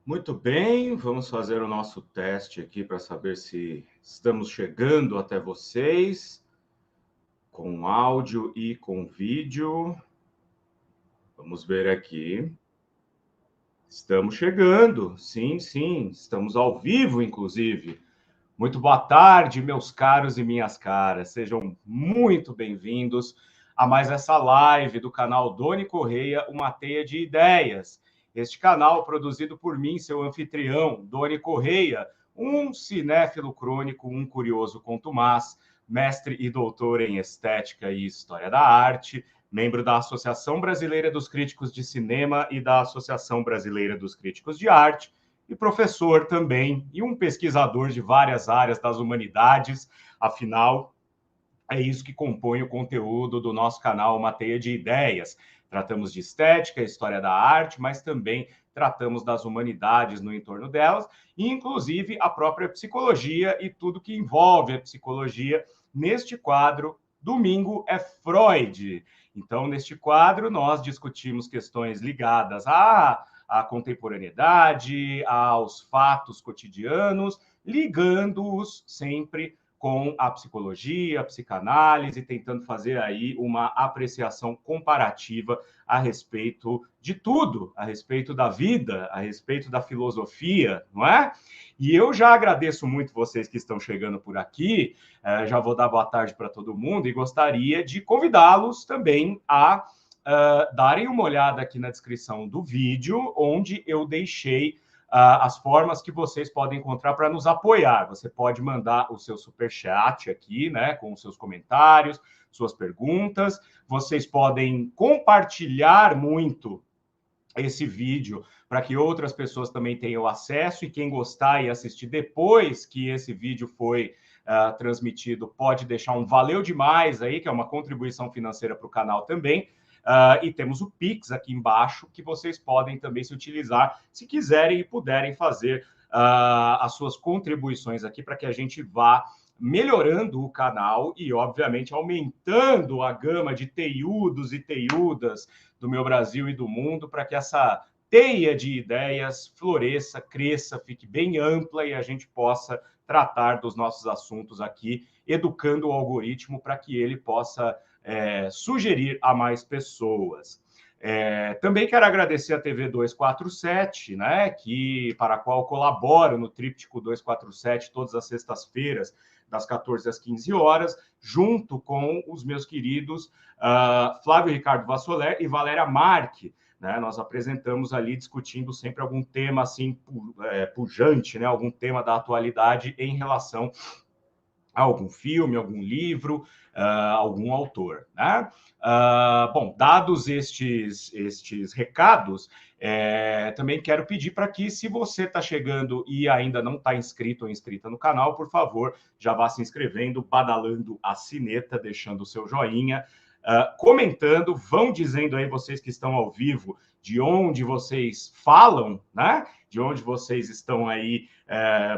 Muito bem, vamos fazer o nosso teste aqui para saber se estamos chegando até vocês com áudio e com vídeo. Vamos ver aqui. Estamos chegando, sim, estamos ao vivo, inclusive. Muito boa tarde, meus caros e minhas caras. Sejam muito bem-vindos a mais essa live do canal Doni Correia, uma teia de ideias. Este canal produzido por mim, seu anfitrião, Doni Correia, um cinéfilo crônico, um curioso contumaz, mestre e doutor em estética e história da arte, membro da Associação Brasileira dos Críticos de Cinema e da Associação Brasileira dos Críticos de Arte, e professor também, e um pesquisador de várias áreas das humanidades. Afinal, é isso que compõe o conteúdo do nosso canal Uma Teia de Ideias. Tratamos de estética, história da arte, mas também tratamos das humanidades no entorno delas, e inclusive a própria psicologia e tudo que envolve a psicologia. Neste quadro, Domingo é Freud. Então, neste quadro, nós discutimos questões ligadas à contemporaneidade, aos fatos cotidianos, ligando-os sempre com a psicologia, a psicanálise, tentando fazer aí uma apreciação comparativa a respeito de tudo, a respeito da vida, a respeito da filosofia, não é? E eu já agradeço muito vocês que estão chegando por aqui, já vou dar boa tarde para todo mundo e gostaria de convidá-los também a darem uma olhada aqui na descrição do vídeo, onde eu deixei as formas que vocês podem encontrar para nos apoiar. Você pode mandar o seu superchat aqui, né, com os seus comentários, suas perguntas. Vocês podem compartilhar muito esse vídeo para que outras pessoas também tenham acesso, e quem gostar e assistir depois que esse vídeo foi transmitido pode deixar um valeu demais aí, que é uma contribuição financeira para o canal também. E temos o Pix aqui embaixo, que vocês podem também se utilizar, se quiserem e puderem fazer as suas contribuições aqui, para que a gente vá melhorando o canal e, obviamente, aumentando a gama de teiudos e teiudas do meu Brasil e do mundo, para que essa teia de ideias floresça, cresça, fique bem ampla e a gente possa tratar dos nossos assuntos aqui, educando o algoritmo para que ele possa sugerir a mais pessoas. Também quero agradecer a TV 247, né, para a qual colaboro no Tríptico 247 todas as sextas-feiras, das 14 às 15 horas, junto com os meus queridos Flávio Ricardo Vassoler e Valéria Marque. Né? Nós apresentamos ali discutindo sempre algum tema assim pujante, né? Algum tema da atualidade em relação a algum filme, algum livro, algum autor. Né? Bom, dados estes recados, também quero pedir para que, se você está chegando e ainda não está inscrito ou inscrita no canal, por favor, já vá se inscrevendo, badalando a sineta, deixando o seu joinha, comentando, vão dizendo aí, vocês que estão ao vivo, de onde vocês falam, né? De onde vocês estão aí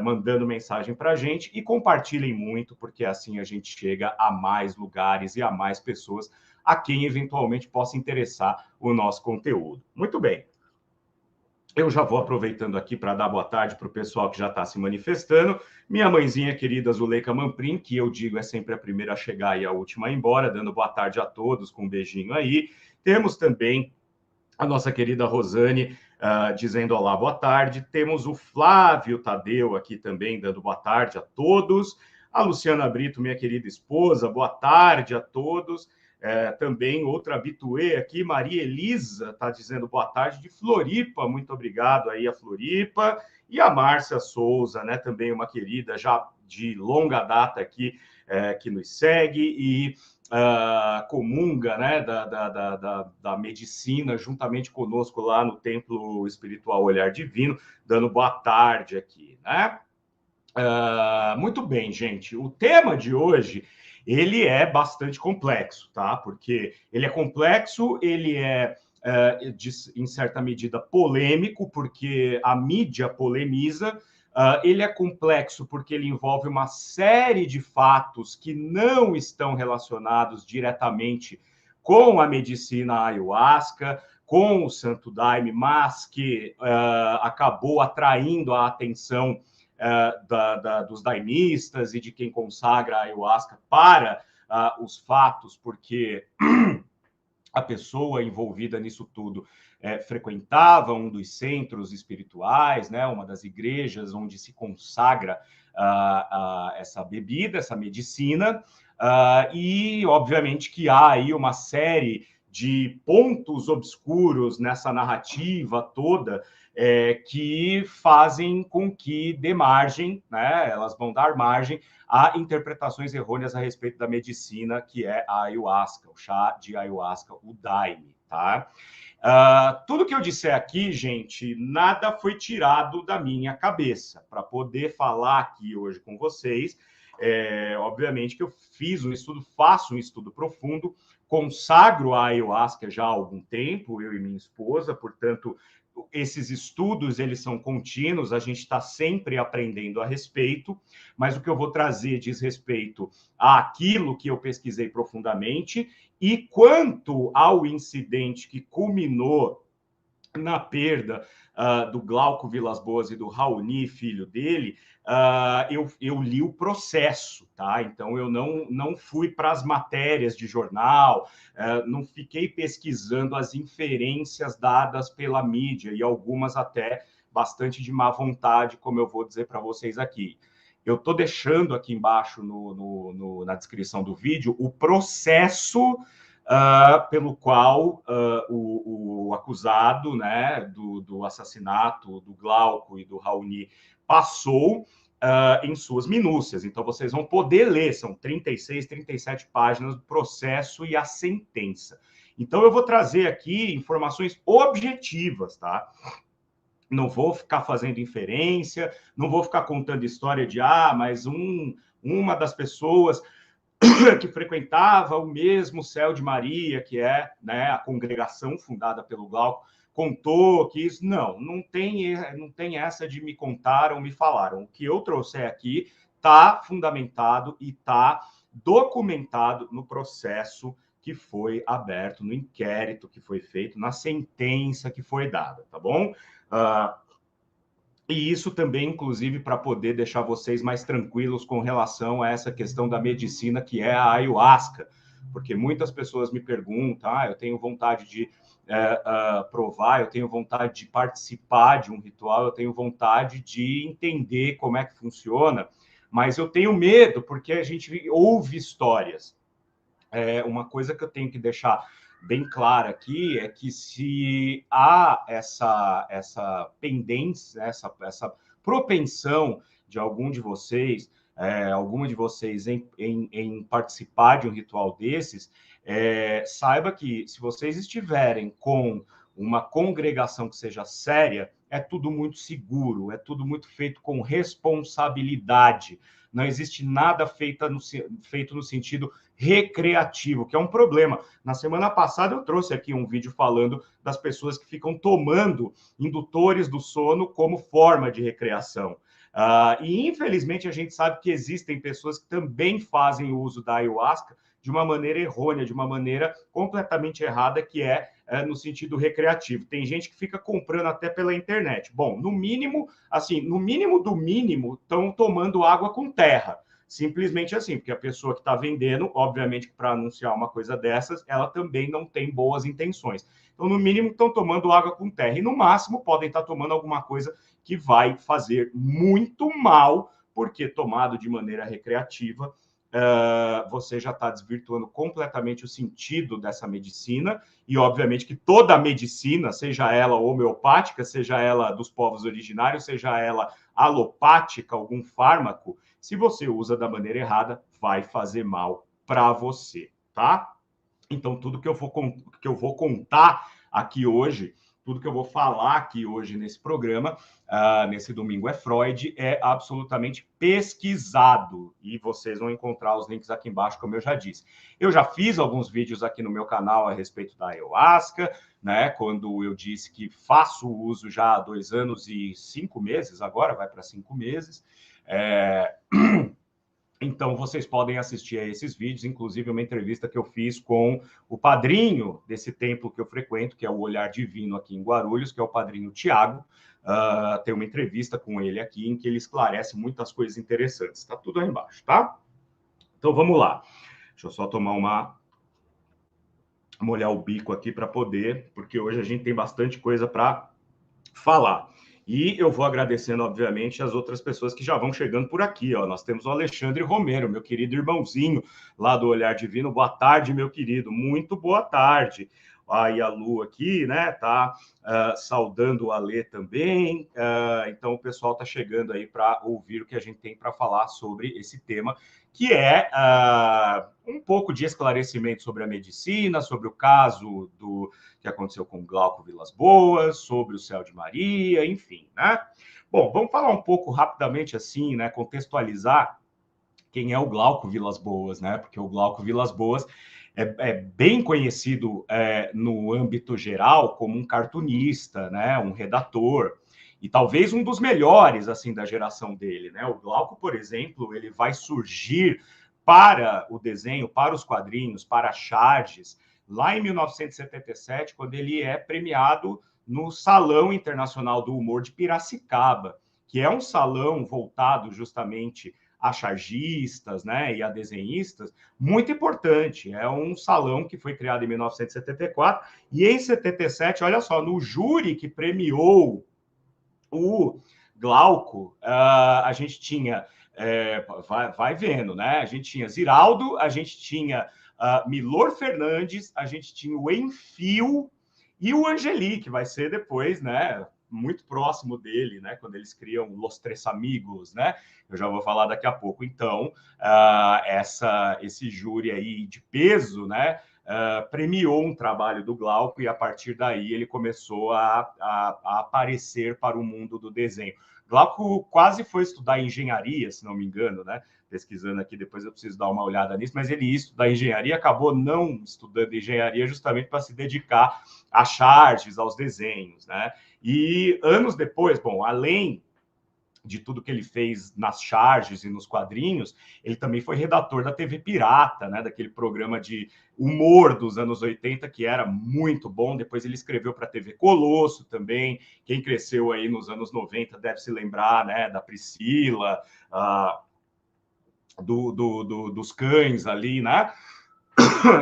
mandando mensagem para a gente, e compartilhem muito, porque assim a gente chega a mais lugares e a mais pessoas a quem eventualmente possa interessar o nosso conteúdo. Muito bem. Eu já vou aproveitando aqui para dar boa tarde para o pessoal que já está se manifestando. Minha mãezinha querida Zuleika Manprim, que eu digo é sempre a primeira a chegar e a última a ir embora, dando boa tarde a todos, com um beijinho aí. Temos também a nossa querida Rosane dizendo olá, boa tarde. Temos o Flávio Tadeu aqui também, dando boa tarde a todos. A Luciana Brito, minha querida esposa, boa tarde a todos. Também outra habituê aqui, Maria Elisa, está dizendo boa tarde de Floripa. Muito obrigado aí a Floripa. E a Márcia Souza, né, também uma querida já de longa data aqui, que nos segue e comunga, né, da medicina, juntamente conosco lá no Templo Espiritual Olhar Divino, dando boa tarde aqui, né? Muito bem, gente. O tema de hoje, ele é bastante complexo, tá? Porque ele é complexo, ele é, em certa medida, polêmico, porque a mídia polemiza. Ele é complexo porque ele envolve uma série de fatos que não estão relacionados diretamente com a medicina ayahuasca, com o Santo Daime, mas que acabou atraindo a atenção dos daimistas e de quem consagra a ayahuasca para os fatos, porque a pessoa envolvida nisso tudo frequentava um dos centros espirituais, né, uma das igrejas onde se consagra essa bebida, essa medicina, e obviamente que há aí uma série de pontos obscuros nessa narrativa toda que fazem com que dê margem, né, elas vão dar margem a interpretações errôneas a respeito da medicina, que é a ayahuasca, o chá de ayahuasca, o daime, tá? Tudo que eu disser aqui, gente, nada foi tirado da minha cabeça. Para poder falar aqui hoje com vocês, obviamente que eu fiz um estudo, faço um estudo profundo, consagro a ayahuasca já há algum tempo, eu e minha esposa, portanto, esses estudos, eles são contínuos, a gente está sempre aprendendo a respeito, mas o que eu vou trazer diz respeito àquilo que eu pesquisei profundamente, e quanto ao incidente que culminou na perda do Glauco Vilas Boas e do Raoni, filho dele, eu li o processo, tá? Então eu não fui para as matérias de jornal, não fiquei pesquisando as inferências dadas pela mídia, e algumas até bastante de má vontade, como eu vou dizer para vocês aqui. Eu estou deixando aqui embaixo na descrição do vídeo o processo pelo qual o acusado, né, do assassinato do Glauco e do Raoni passou em suas minúcias. Então, vocês vão poder ler, são 36, 37 páginas do processo e a sentença. Então, eu vou trazer aqui informações objetivas, tá? Não vou ficar fazendo inferência, não vou ficar contando história de, mas uma das pessoas que frequentava o mesmo Céu de Maria, que é, né, a congregação fundada pelo Glauco, contou que isso... Não tem essa de me contaram, me falaram. O que eu trouxe aqui está fundamentado e está documentado no processo que foi aberto, no inquérito que foi feito, na sentença que foi dada, tá bom? E isso também, inclusive, para poder deixar vocês mais tranquilos com relação a essa questão da medicina, que é a ayahuasca. Porque muitas pessoas me perguntam, eu tenho vontade de provar, eu tenho vontade de participar de um ritual, eu tenho vontade de entender como é que funciona, mas eu tenho medo, porque a gente ouve histórias. Uma coisa que eu tenho que deixar bem clara aqui é que se há essa pendência, essa propensão de alguma de vocês em participar de um ritual desses, saiba que se vocês estiverem com uma congregação que seja séria, é tudo muito seguro, é tudo muito feito com responsabilidade. Não existe nada feito no sentido recreativo, que é um problema. Na semana passada eu trouxe aqui um vídeo falando das pessoas que ficam tomando indutores do sono como forma de recreação. E infelizmente a gente sabe que existem pessoas que também fazem o uso da ayahuasca de uma maneira errônea, de uma maneira completamente errada, que é no sentido recreativo. Tem gente que fica comprando até pela internet. Bom, no mínimo do mínimo, estão tomando água com terra. Simplesmente assim, porque a pessoa que está vendendo, obviamente, para anunciar uma coisa dessas, ela também não tem boas intenções. Então, no mínimo, estão tomando água com terra. E, no máximo, podem estar tomando alguma coisa que vai fazer muito mal, porque tomado de maneira recreativa, você já está desvirtuando completamente o sentido dessa medicina, e obviamente que toda a medicina, seja ela homeopática, seja ela dos povos originários, seja ela alopática, algum fármaco, se você usa da maneira errada, vai fazer mal para você, tá? Então, tudo que eu vou contar aqui hoje, tudo que eu vou falar aqui hoje nesse programa, nesse Domingo é Freud, é absolutamente pesquisado. E vocês vão encontrar os links aqui embaixo, como eu já disse. Eu já fiz alguns vídeos aqui no meu canal a respeito da ayahuasca, né? Quando eu disse que faço uso já há 2 anos e 5 meses, agora vai para 5 meses. Então, vocês podem assistir a esses vídeos, inclusive uma entrevista que eu fiz com o padrinho desse templo que eu frequento, que é o Olhar Divino aqui em Guarulhos, que é o padrinho Tiago. Tem uma entrevista com ele aqui em que ele esclarece muitas coisas interessantes. Está tudo aí embaixo, tá? Então, vamos lá. Deixa eu só molhar o bico aqui para poder, porque hoje a gente tem bastante coisa para falar. E eu vou agradecendo, obviamente, as outras pessoas que já vão chegando por aqui. Ó. Nós temos o Alexandre Romero, meu querido irmãozinho, lá do Olhar Divino. Boa tarde, meu querido. Muito boa tarde. Aí a Lu aqui, né, tá saudando o Alê também. Então o pessoal tá chegando aí para ouvir o que a gente tem para falar sobre esse tema, que é um pouco de esclarecimento sobre a medicina, sobre o caso que aconteceu com o Glauco Vilas Boas, sobre o Céu de Maria, enfim, né? Bom, vamos falar um pouco rapidamente assim, né, contextualizar quem é o Glauco Vilas Boas, né? Porque o Glauco Vilas Boas é bem conhecido no âmbito geral como um cartunista, né? Um redator, e talvez um dos melhores assim da geração dele, né? O Glauco, por exemplo, ele vai surgir para o desenho, para os quadrinhos, para charges, lá em 1977, quando ele é premiado no Salão Internacional do Humor de Piracicaba, que é um salão voltado justamente a chargistas, né, e a desenhistas, muito importante. É um salão que foi criado em 1974 e em 77, olha só, no júri que premiou o Glauco, a gente tinha, vai vendo, né? A gente tinha Ziraldo, a gente tinha Milor Fernandes, a gente tinha o Enfio e o Angeli, que vai ser depois, né? Muito próximo dele, né? Quando eles criam Los Tres Amigos, né? Eu já vou falar daqui a pouco. Então, esse júri aí de peso, né? Premiou um trabalho do Glauco e a partir daí ele começou a aparecer para o mundo do desenho. Glauco quase foi estudar engenharia, se não me engano, né? Pesquisando aqui, depois eu preciso dar uma olhada nisso, mas ele ia estudar engenharia, acabou não estudando engenharia justamente para se dedicar a charges, aos desenhos, né? E anos depois, bom, além de tudo que ele fez nas charges e nos quadrinhos, ele também foi redator da TV Pirata, né, daquele programa de humor dos anos 80, que era muito bom. Depois ele escreveu para a TV Colosso também. Quem cresceu aí nos anos 90 deve se lembrar, né, da Priscila, dos cães ali, né,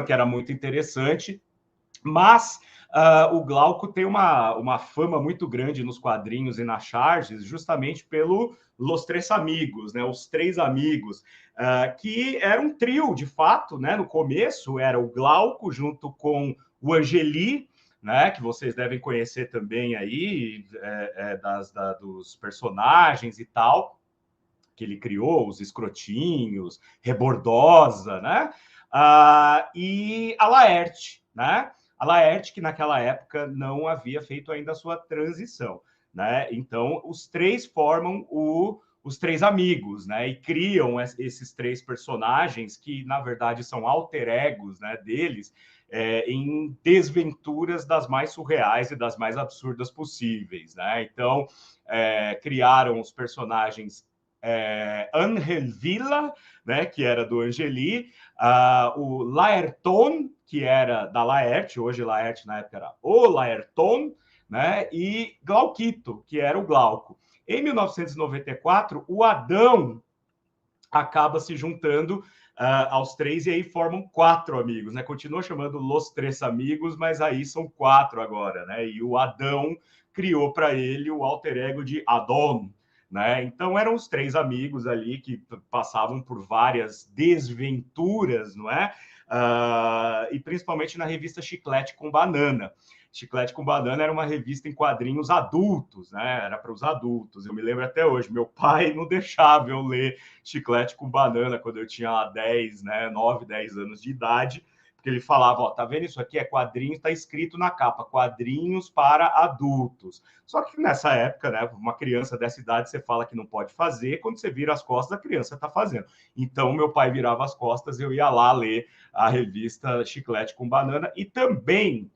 que era muito interessante. Mas o Glauco tem uma fama muito grande nos quadrinhos e nas charges, justamente pelo Los Tres Amigos, né? Os Três Amigos, que era um trio, de fato, né? No começo era o Glauco junto com o Angeli, né? Que vocês devem conhecer também aí, dos personagens e tal, que ele criou, os Escrotinhos, Rebordosa, né? E a Laerte, né? A Laerte, que naquela época não havia feito ainda a sua transição, né? Então, os três formam os Três Amigos, né? E criam esses três personagens que, na verdade, são alter egos, né, deles, em desventuras das mais surreais e das mais absurdas possíveis, né? Então, criaram os personagens Angel Villa, né, que era do Angeli, o Laerton, que era da Laerte, hoje Laerte na época era o Laerton, né, e Glauquito, que era o Glauco. Em 1994, o Adão acaba se juntando aos três e aí formam quatro amigos, né? Continua chamando Los Três Amigos, mas aí são quatro agora, né? E o Adão criou para ele o alter ego de Adon, né? Então eram os três amigos ali que passavam por várias desventuras, não é? E principalmente na revista Chiclete com Banana. Chiclete com Banana era uma revista em quadrinhos adultos, né? Era para os adultos. Eu me lembro até hoje, meu pai não deixava eu ler Chiclete com Banana quando eu tinha 10, né, 9, 10 anos de idade, porque ele falava, ó, tá vendo isso aqui é quadrinho, tá escrito na capa, quadrinhos para adultos. Só que nessa época, né, uma criança dessa idade você fala que não pode fazer, quando você vira as costas, a criança tá fazendo. Então meu pai virava as costas, eu ia lá ler a revista Chiclete com Banana e também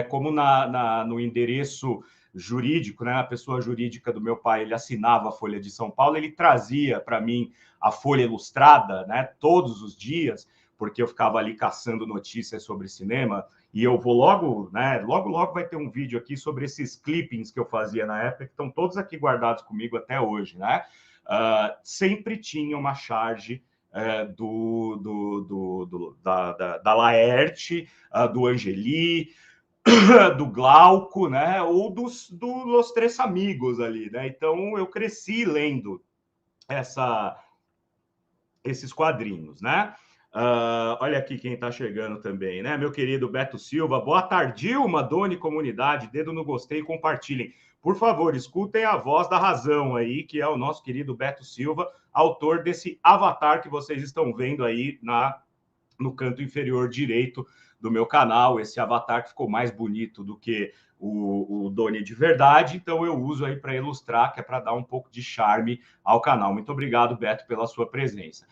como no endereço jurídico, né? A pessoa jurídica do meu pai, ele assinava a Folha de São Paulo, ele trazia para mim a Folha Ilustrada, né? Todos os dias, porque eu ficava ali caçando notícias sobre cinema. E eu vou logo, né? Logo vai ter um vídeo aqui sobre esses clippings que eu fazia na época, que estão todos aqui guardados comigo até hoje, né? Sempre tinha uma charge da Laerte, do Angeli, do Glauco, né? Ou dos Los Tres Amigos ali, né? Então eu cresci lendo esses quadrinhos, né? Olha aqui quem está chegando também, né? Meu querido Beto Silva. Boa tarde, Dilma, Doni, comunidade. Dedo no gostei e compartilhem. Por favor, escutem a voz da razão aí, que é o nosso querido Beto Silva, autor desse avatar que vocês estão vendo aí no canto inferior direito do meu canal. Esse avatar que ficou mais bonito do que o Doni de verdade, então eu uso aí para ilustrar, que é para dar um pouco de charme ao canal. Muito obrigado, Beto, pela sua presença.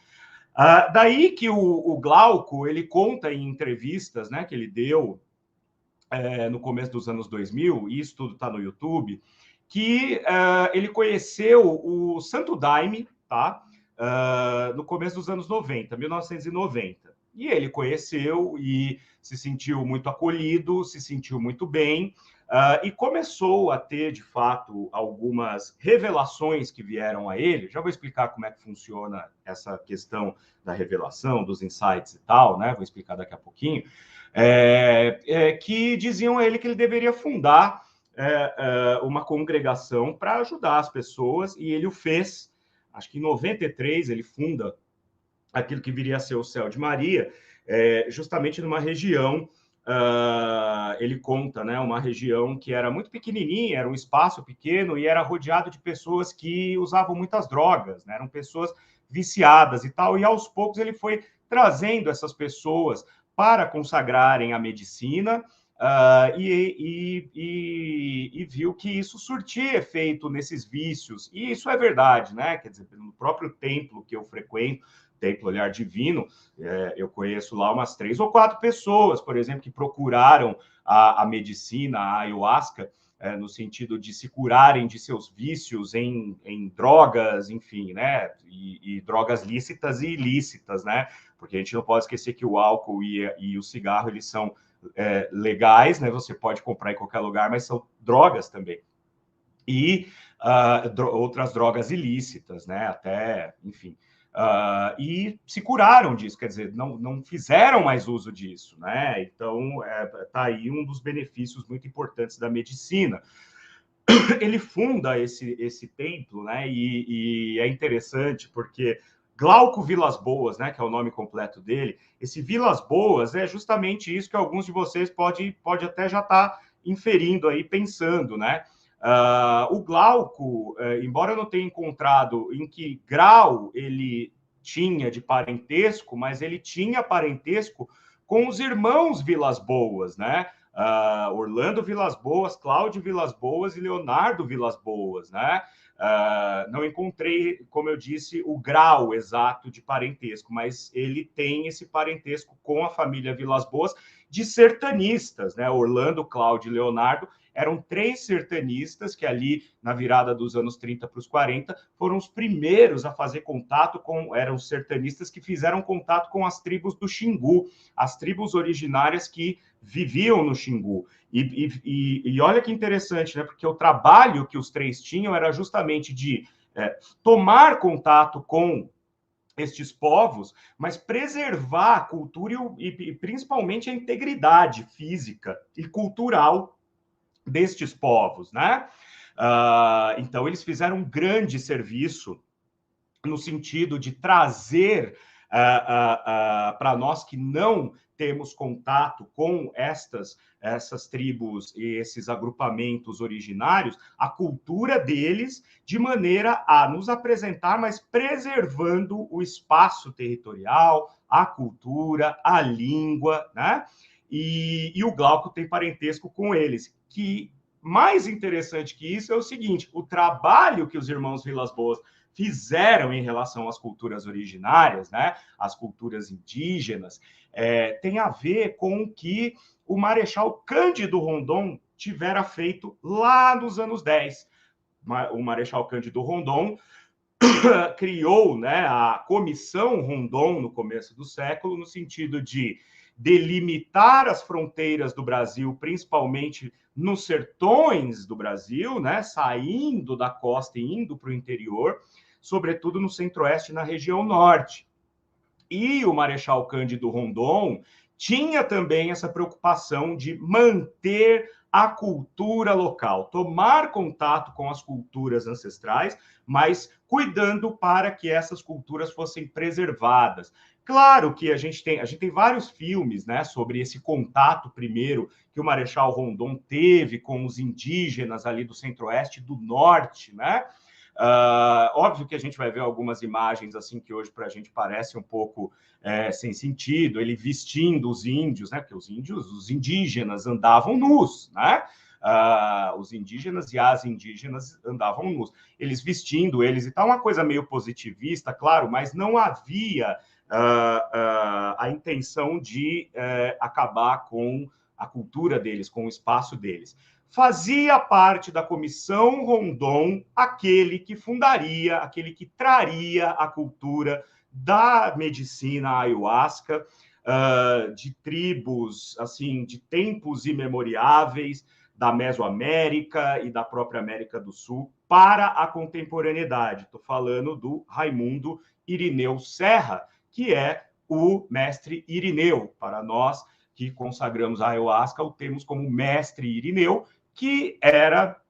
Daí que o Glauco, ele conta em entrevistas, né, que ele deu no começo dos anos 2000, e isso tudo está no YouTube, que ele conheceu o Santo Daime, tá? No começo dos anos 90, 1990. E ele conheceu e se sentiu muito acolhido, se sentiu muito bem, e começou a ter, de fato, algumas revelações que vieram a ele. Já vou explicar como é que funciona essa questão da revelação, dos insights e tal, né? Vou explicar daqui a pouquinho. Que diziam a ele que ele deveria fundar uma congregação para ajudar as pessoas, e ele o fez. Acho que em 93 ele funda aquilo que viria a ser o Céu de Maria, justamente numa região, ele conta, né, uma região que era muito pequenininha, era um espaço pequeno e era rodeado de pessoas que usavam muitas drogas, né, eram pessoas viciadas e tal, e aos poucos ele foi trazendo essas pessoas para consagrarem a medicina, e viu que isso surtia efeito nesses vícios, e isso é verdade, né? Quer dizer, no próprio templo que eu frequento, Templo Olhar Divino, eu conheço lá umas 3 ou 4 pessoas, por exemplo, que procuraram a medicina, a ayahuasca, no sentido de se curarem de seus vícios em drogas, enfim, né? E drogas lícitas e ilícitas, né? Porque a gente não pode esquecer que o álcool e o cigarro, eles são legais, né? Você pode comprar em qualquer lugar, mas são drogas também. E outras drogas ilícitas, né? Até, enfim. E se curaram disso, quer dizer, não fizeram mais uso disso, né? Então, tá aí um dos benefícios muito importantes da medicina. Ele funda esse templo, né? E é interessante porque Glauco Vilas Boas, né, que é o nome completo dele, esse Vilas Boas é justamente isso que alguns de vocês pode até já estar inferindo aí, pensando, né? O Glauco, embora eu não tenha encontrado em que grau ele tinha de parentesco, mas ele tinha parentesco com os irmãos Vilas Boas, né? Orlando Vilas Boas, Cláudio Vilas Boas e Leonardo Vilas Boas, né? Não encontrei, como eu disse, o grau exato de parentesco, mas ele tem esse parentesco com a família Vilas Boas de sertanistas, né? Orlando, Cláudio e Leonardo eram 3 sertanistas que ali, na virada dos anos 30 para os 40, foram os primeiros a fazer contato eram sertanistas que fizeram contato com as tribos do Xingu, as tribos originárias que viviam no Xingu. E olha que interessante, né? Porque o trabalho que os 3 tinham era justamente de tomar contato com estes povos, mas preservar a cultura e principalmente a integridade física e cultural destes povos, né? Então, eles fizeram um grande serviço no sentido de trazer para nós que não temos contato com essas tribos e esses agrupamentos originários, a cultura deles, de maneira a nos apresentar, mas preservando o espaço territorial, a cultura, a língua, né? E o Glauco tem parentesco com eles, que mais interessante que isso é o seguinte, o trabalho que os irmãos Vilas Boas fizeram em relação às culturas originárias, né, as culturas indígenas, tem a ver com o que o Marechal Cândido Rondon tivera feito lá nos anos 10. O Marechal Cândido Rondon criou, né, a Comissão Rondon no começo do século, no sentido de delimitar as fronteiras do Brasil, principalmente nos sertões do Brasil, né, saindo da costa e indo para o interior, sobretudo no centro-oeste e na região norte. E o Marechal Cândido Rondon tinha também essa preocupação de manter a cultura local, tomar contato com as culturas ancestrais, mas cuidando para que essas culturas fossem preservadas. Claro que a gente tem vários filmes, né, sobre esse contato primeiro que o Marechal Rondon teve com os indígenas ali do centro-oeste e do norte, né? Óbvio que a gente vai ver algumas imagens assim que hoje para a gente parece um pouco sem sentido, ele vestindo os índios, né? Porque os indígenas andavam nus, né? Os indígenas e as indígenas andavam nus. Eles vestindo eles e tal, uma coisa meio positivista, claro, mas não havia a intenção de acabar com a cultura deles, com o espaço deles. Fazia parte da Comissão Rondon aquele que fundaria, aquele que traria a cultura da medicina ayahuasca, de tribos, assim, de tempos imemoriáveis, da Mesoamérica e da própria América do Sul, para a contemporaneidade. Estou falando do Raimundo Irineu Serra, que é o mestre Irineu. Para nós que consagramos a ayahuasca, o temos como mestre Irineu, que era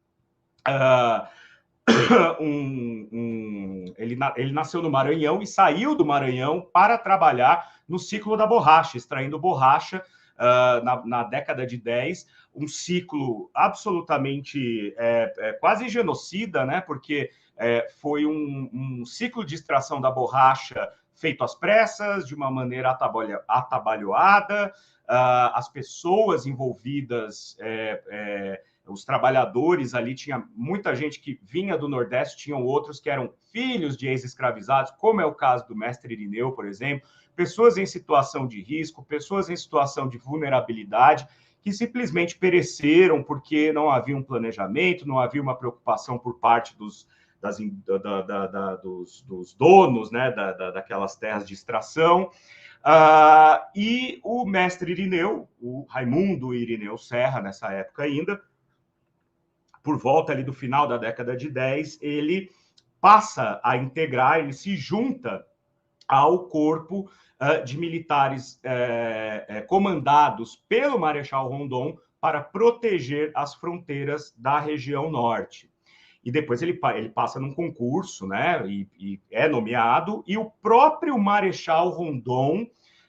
ele nasceu no Maranhão e saiu do Maranhão para trabalhar no ciclo da borracha, extraindo borracha na década de 10, um ciclo absolutamente quase genocida, né? Porque foi um ciclo de extração da borracha feito às pressas, de uma maneira atabalhoada, as pessoas envolvidas os trabalhadores ali, tinha muita gente que vinha do Nordeste, tinham outros que eram filhos de ex-escravizados, como é o caso do mestre Irineu, por exemplo, pessoas em situação de risco, pessoas em situação de vulnerabilidade, que simplesmente pereceram porque não havia um planejamento, não havia uma preocupação por parte dos donos, né, daquelas terras de extração. E o mestre Irineu, o Raimundo Irineu Serra, nessa época ainda, por volta ali do final da década de 10, ele passa a integrar, ele se junta ao corpo de militares comandados pelo Marechal Rondon para proteger as fronteiras da região norte. E depois ele passa num concurso, né, e é nomeado, e o próprio Marechal Rondon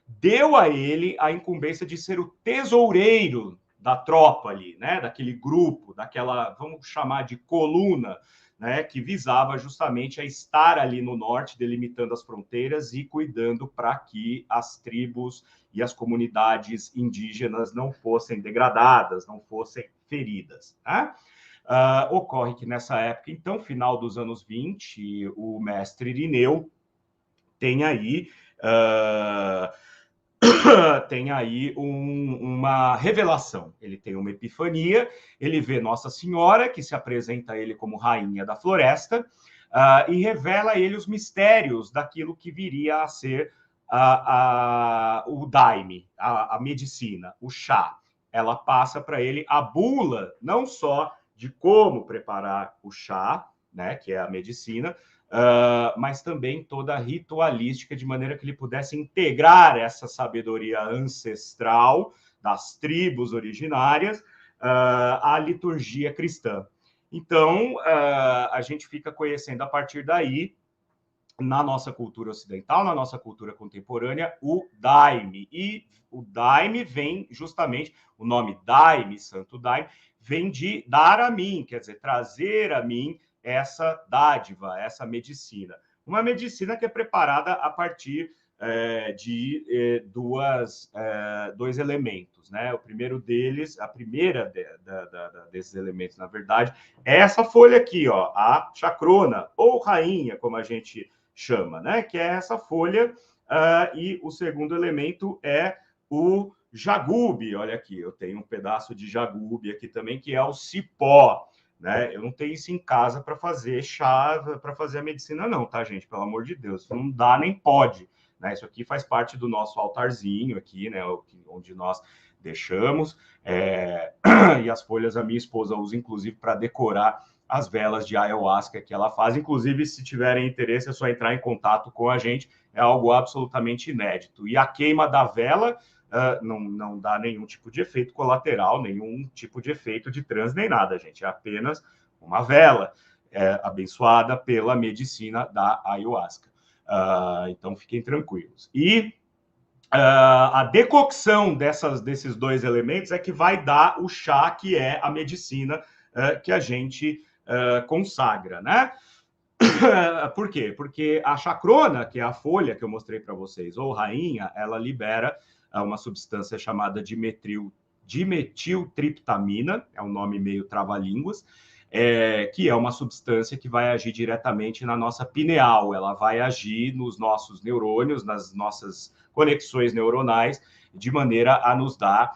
deu a ele a incumbência de ser o tesoureiro da tropa ali, né, daquele grupo, daquela, vamos chamar de coluna, né, que visava justamente a estar ali no norte, delimitando as fronteiras e cuidando para que as tribos e as comunidades indígenas não fossem degradadas, não fossem feridas, né? Ocorre que nessa época, então, final dos anos 20, o mestre Irineu tem aí uma revelação. Ele tem uma epifania, ele vê Nossa Senhora, que se apresenta a ele como rainha da floresta, e revela a ele os mistérios daquilo que viria a ser o daime, a medicina, o chá. Ela passa para ele a bula, não só de como preparar o chá, né, que é a medicina, mas também toda a ritualística, de maneira que ele pudesse integrar essa sabedoria ancestral das tribos originárias à liturgia cristã. Então, a gente fica conhecendo a partir daí, na nossa cultura ocidental, na nossa cultura contemporânea, o daime. E o daime vem justamente, o nome daime, santo daime, vem de dar a mim, quer dizer, trazer a mim essa dádiva, essa medicina. Uma medicina que é preparada a partir de dois elementos, né? O primeiro deles, a primeira desses elementos, na verdade, é essa folha aqui, ó, a chacrona, ou rainha, como a gente chama, né? Que é essa folha, e o segundo elemento é o Jagube, olha aqui, eu tenho um pedaço de jagube aqui também, que é o cipó, né? Eu não tenho isso em casa para fazer chá, para fazer a medicina, não, tá, gente? Pelo amor de Deus, isso não dá nem pode, né? Isso aqui faz parte do nosso altarzinho aqui, né? Onde nós deixamos, e as folhas a minha esposa usa, inclusive, para decorar as velas de ayahuasca que ela faz. Inclusive, se tiverem interesse, é só entrar em contato com a gente, é algo absolutamente inédito. E a queima da vela não dá nenhum tipo de efeito colateral, nenhum tipo de efeito de trans, nem nada, gente. É apenas uma vela abençoada pela medicina da ayahuasca. Então, fiquem tranquilos. E a decocção desses dois elementos é que vai dar o chá, que é a medicina que a gente consagra, né? Por quê? Porque a chacrona, que é a folha que eu mostrei para vocês, ou rainha, ela libera uma substância chamada dimetiltriptamina, é um nome meio trava-línguas, que é uma substância que vai agir diretamente na nossa pineal, ela vai agir nos nossos neurônios, nas nossas conexões neuronais, de maneira a nos dar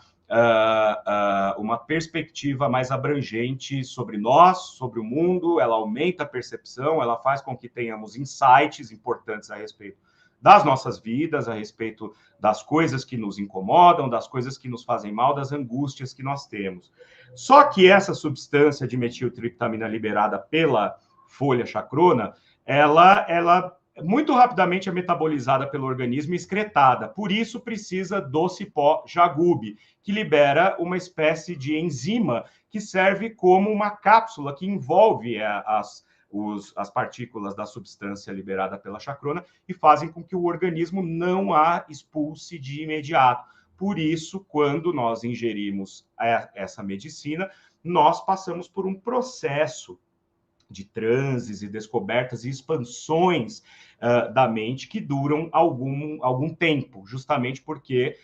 uma perspectiva mais abrangente sobre nós, sobre o mundo, ela aumenta a percepção, ela faz com que tenhamos insights importantes a respeito das nossas vidas, a respeito das coisas que nos incomodam, das coisas que nos fazem mal, das angústias que nós temos. Só que essa substância de metiltriptamina liberada pela folha chacrona, ela muito rapidamente é metabolizada pelo organismo e excretada. Por isso precisa do cipó jagube, que libera uma espécie de enzima que serve como uma cápsula que envolve as partículas da substância liberada pela chacrona e fazem com que o organismo não a expulse de imediato. Por isso, quando nós ingerimos essa medicina, nós passamos por um processo de transes e descobertas e expansões da mente que duram algum tempo, justamente porque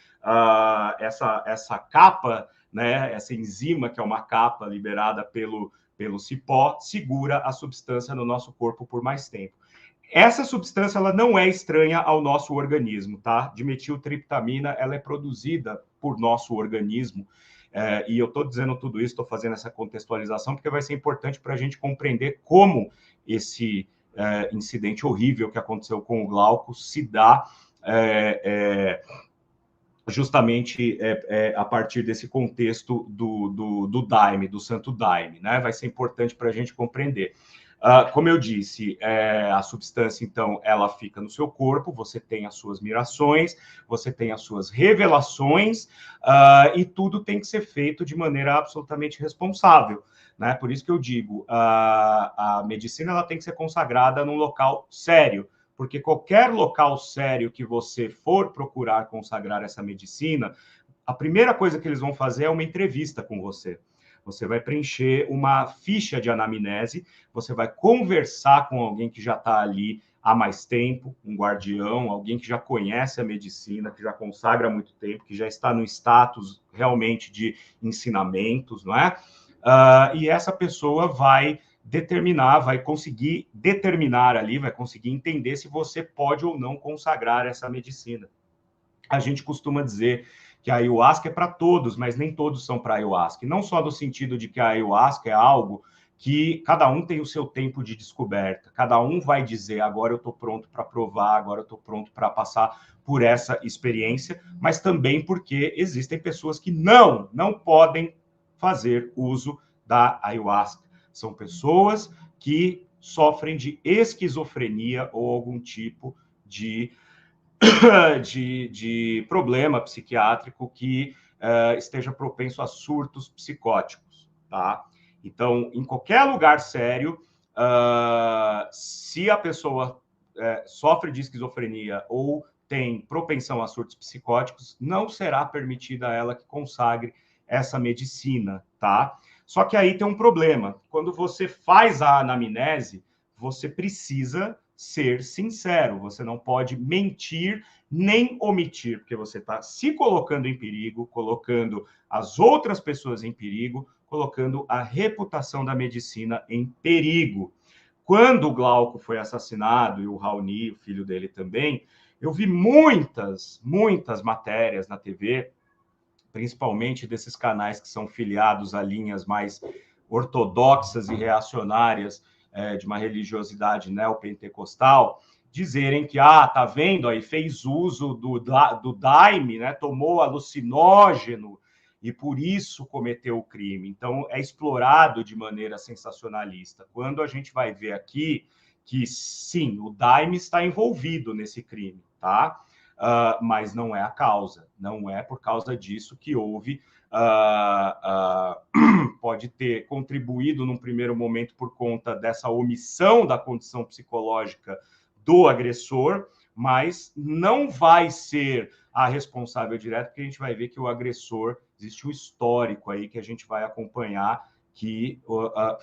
essa capa, né, essa enzima, que é uma capa liberada pelo cipó, segura a substância no nosso corpo por mais tempo. Essa substância ela não é estranha ao nosso organismo, tá? Dimetiltriptamina, ela é produzida por nosso organismo. E eu estou dizendo tudo isso, estou fazendo essa contextualização, porque vai ser importante para a gente compreender como esse incidente horrível que aconteceu com o Glauco se dá justamente a partir desse contexto do Daime, do Santo Daime, né? Vai ser importante para a gente compreender. Como eu disse, a substância, então, ela fica no seu corpo, você tem as suas mirações, você tem as suas revelações, e tudo tem que ser feito de maneira absolutamente responsável, né? Por isso que eu digo, a medicina ela tem que ser consagrada num local sério, porque qualquer local sério que você for procurar consagrar essa medicina, a primeira coisa que eles vão fazer é uma entrevista com você. Você vai preencher uma ficha de anamnese, você vai conversar com alguém que já está ali há mais tempo, um guardião, alguém que já conhece a medicina, que já consagra há muito tempo, que já está no status realmente de ensinamentos, não é? E essa pessoa vai conseguir determinar ali, vai conseguir entender se você pode ou não consagrar essa medicina. A gente costuma dizer que a ayahuasca é para todos, mas nem todos são para ayahuasca. E não só no sentido de que a ayahuasca é algo que cada um tem o seu tempo de descoberta, cada um vai dizer, agora eu estou pronto para provar, agora eu estou pronto para passar por essa experiência, mas também porque existem pessoas que não podem fazer uso da ayahuasca. São pessoas que sofrem de esquizofrenia ou algum tipo de problema psiquiátrico que esteja propenso a surtos psicóticos, tá? Então, em qualquer lugar sério, se a pessoa sofre de esquizofrenia ou tem propensão a surtos psicóticos, não será permitida a ela que consagre essa medicina, tá? Só que aí tem um problema. Quando você faz a anamnese, você precisa ser sincero, você não pode mentir nem omitir, porque você está se colocando em perigo, colocando as outras pessoas em perigo, colocando a reputação da medicina em perigo. Quando o Glauco foi assassinado, e o Raoni, o filho dele também, eu vi muitas matérias na TV principalmente desses canais que são filiados a linhas mais ortodoxas e reacionárias de uma religiosidade neopentecostal, dizerem que, tá vendo, aí fez uso do daime, né, tomou alucinógeno e por isso cometeu o crime. Então, é explorado de maneira sensacionalista. Quando a gente vai ver aqui que, sim, o daime está envolvido nesse crime, tá? Mas não é a causa. Não é por causa disso que houve... pode ter contribuído num primeiro momento por conta dessa omissão da condição psicológica do agressor, mas não vai ser a responsável direta, porque a gente vai ver que o agressor, existe um histórico aí que a gente vai acompanhar que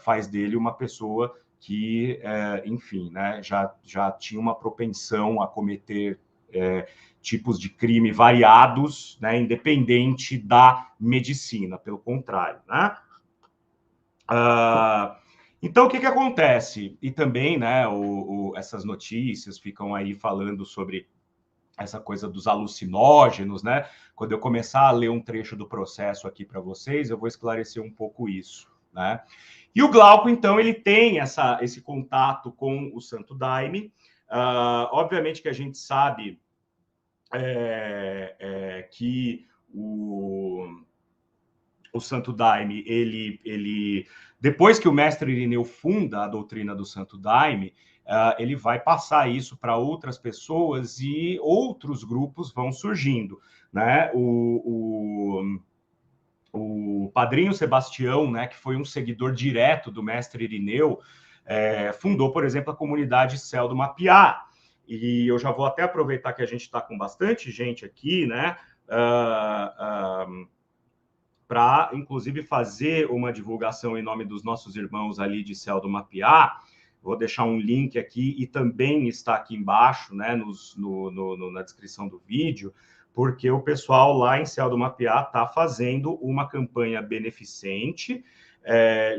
faz dele uma pessoa que, enfim, né, já tinha uma propensão a cometer tipos de crime variados, né, independente da medicina, pelo contrário, né? Então, o que acontece? E também, né, essas notícias ficam aí falando sobre essa coisa dos alucinógenos, né? Quando eu começar a ler um trecho do processo aqui para vocês, eu vou esclarecer um pouco isso, né? E o Glauco, então, ele tem esse contato com o Santo Daime. Obviamente que a gente sabe que o Santo Daime, ele depois que o mestre Irineu funda a doutrina do Santo Daime, ele vai passar isso para outras pessoas e outros grupos vão surgindo, né? O Padrinho Sebastião, né, que foi um seguidor direto do mestre Irineu, fundou, por exemplo, a comunidade Céu do Mapiá. E eu já vou até aproveitar que a gente está com bastante gente aqui, né? Para, inclusive, fazer uma divulgação em nome dos nossos irmãos ali de Céu do Mapiá. Vou deixar um link aqui e também está aqui embaixo, né, na descrição do vídeo, porque o pessoal lá em Céu do Mapiá está fazendo uma campanha beneficente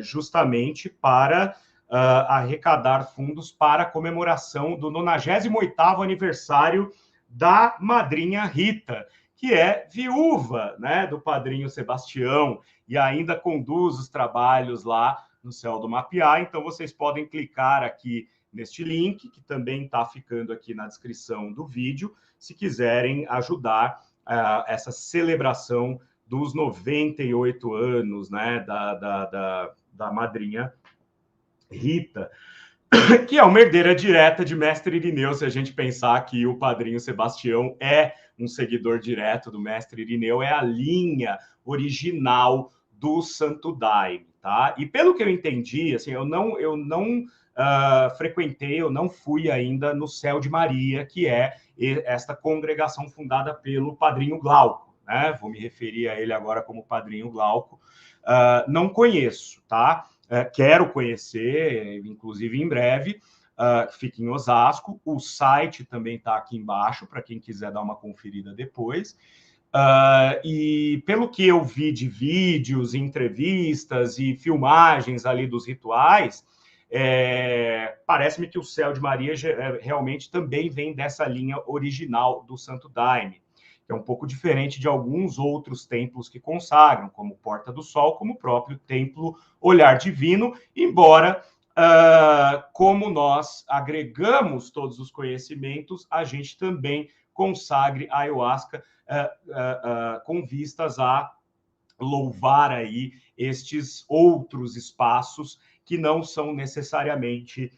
justamente para arrecadar fundos para a comemoração do 98º aniversário da madrinha Rita, que é viúva, né, do padrinho Sebastião e ainda conduz os trabalhos lá no Céu do Mapiá. Então, vocês podem clicar aqui neste link, que também está ficando aqui na descrição do vídeo, se quiserem ajudar essa celebração dos 98 anos, né, da madrinha Rita, que é uma herdeira direta de mestre Irineu, se a gente pensar que o padrinho Sebastião é um seguidor direto do mestre Irineu, é a linha original do Santo Daime, tá? E pelo que eu entendi, assim, eu não frequentei, eu não fui ainda no Céu de Maria, que é esta congregação fundada pelo padrinho Glauco, né? Vou me referir a ele agora como padrinho Glauco. Não conheço, tá? Quero conhecer, inclusive em breve, fica em Osasco. O site também está aqui embaixo, para quem quiser dar uma conferida depois. E pelo que eu vi de vídeos, entrevistas e filmagens ali dos rituais, parece-me que o Céu de Maria realmente também vem dessa linha original do Santo Daime, que é um pouco diferente de alguns outros templos que consagram, como Porta do Sol, como o próprio templo Olhar Divino, embora, como nós agregamos todos os conhecimentos, a gente também consagre a ayahuasca com vistas a louvar aí estes outros espaços que não são necessariamente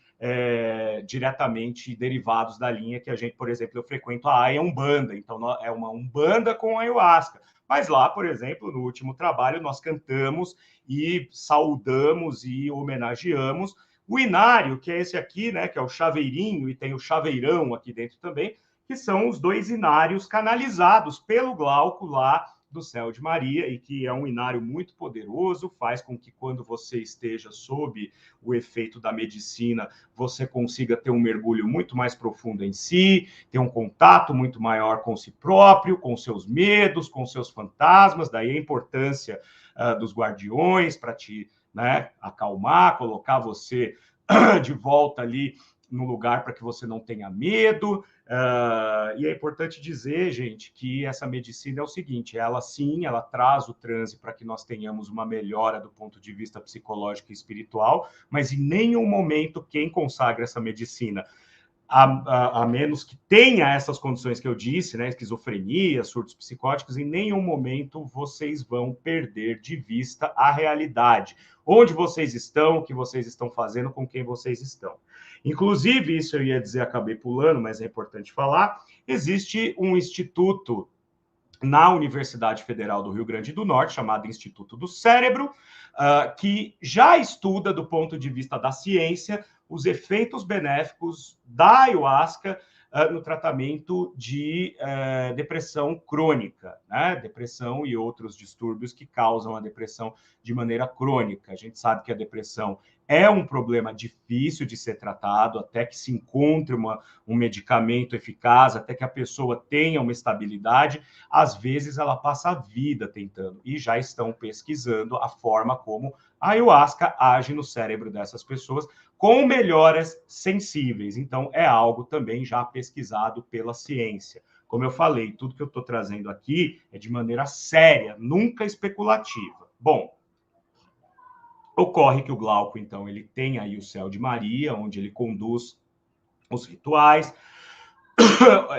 diretamente derivados da linha que a gente, por exemplo, eu frequento a Aya Umbanda, então é uma Umbanda com Ayahuasca. Mas lá, por exemplo, no último trabalho, nós cantamos e saudamos e homenageamos o Inário, que é esse aqui, né, que é o chaveirinho, e tem o chaveirão aqui dentro também, que são os dois inários canalizados pelo Glauco lá do Céu de Maria, e que é um inário muito poderoso, faz com que quando você esteja sob o efeito da medicina, você consiga ter um mergulho muito mais profundo em si, ter um contato muito maior com si próprio, com seus medos, com seus fantasmas, daí a importância dos guardiões para te, né, acalmar, colocar você de volta ali no lugar para que você não tenha medo. E é importante dizer, gente, que essa medicina é o seguinte, ela sim, ela traz o transe para que nós tenhamos uma melhora do ponto de vista psicológico e espiritual, mas em nenhum momento quem consagra essa medicina, a menos que tenha essas condições que eu disse, né, esquizofrenia, surtos psicóticos, em nenhum momento vocês vão perder de vista a realidade, onde vocês estão, o que vocês estão fazendo, com quem vocês estão. Inclusive, isso eu ia dizer, acabei pulando, mas é importante falar, existe um instituto na Universidade Federal do Rio Grande do Norte, chamado Instituto do Cérebro, que já estuda, do ponto de vista da ciência, os efeitos benéficos da ayahuasca no tratamento de depressão crônica, né? Depressão e outros distúrbios que causam a depressão de maneira crônica. A gente sabe que a depressão é um problema difícil de ser tratado, até que se encontre um medicamento eficaz, até que a pessoa tenha uma estabilidade. Às vezes ela passa a vida tentando, e já estão pesquisando a forma como a ayahuasca age no cérebro dessas pessoas, com melhoras sensíveis. Então, é algo também já pesquisado pela ciência. Como eu falei, tudo que eu estou trazendo aqui é de maneira séria, nunca especulativa. Bom, ocorre que o Glauco, então, ele tem aí o Céu de Maria, onde ele conduz os rituais.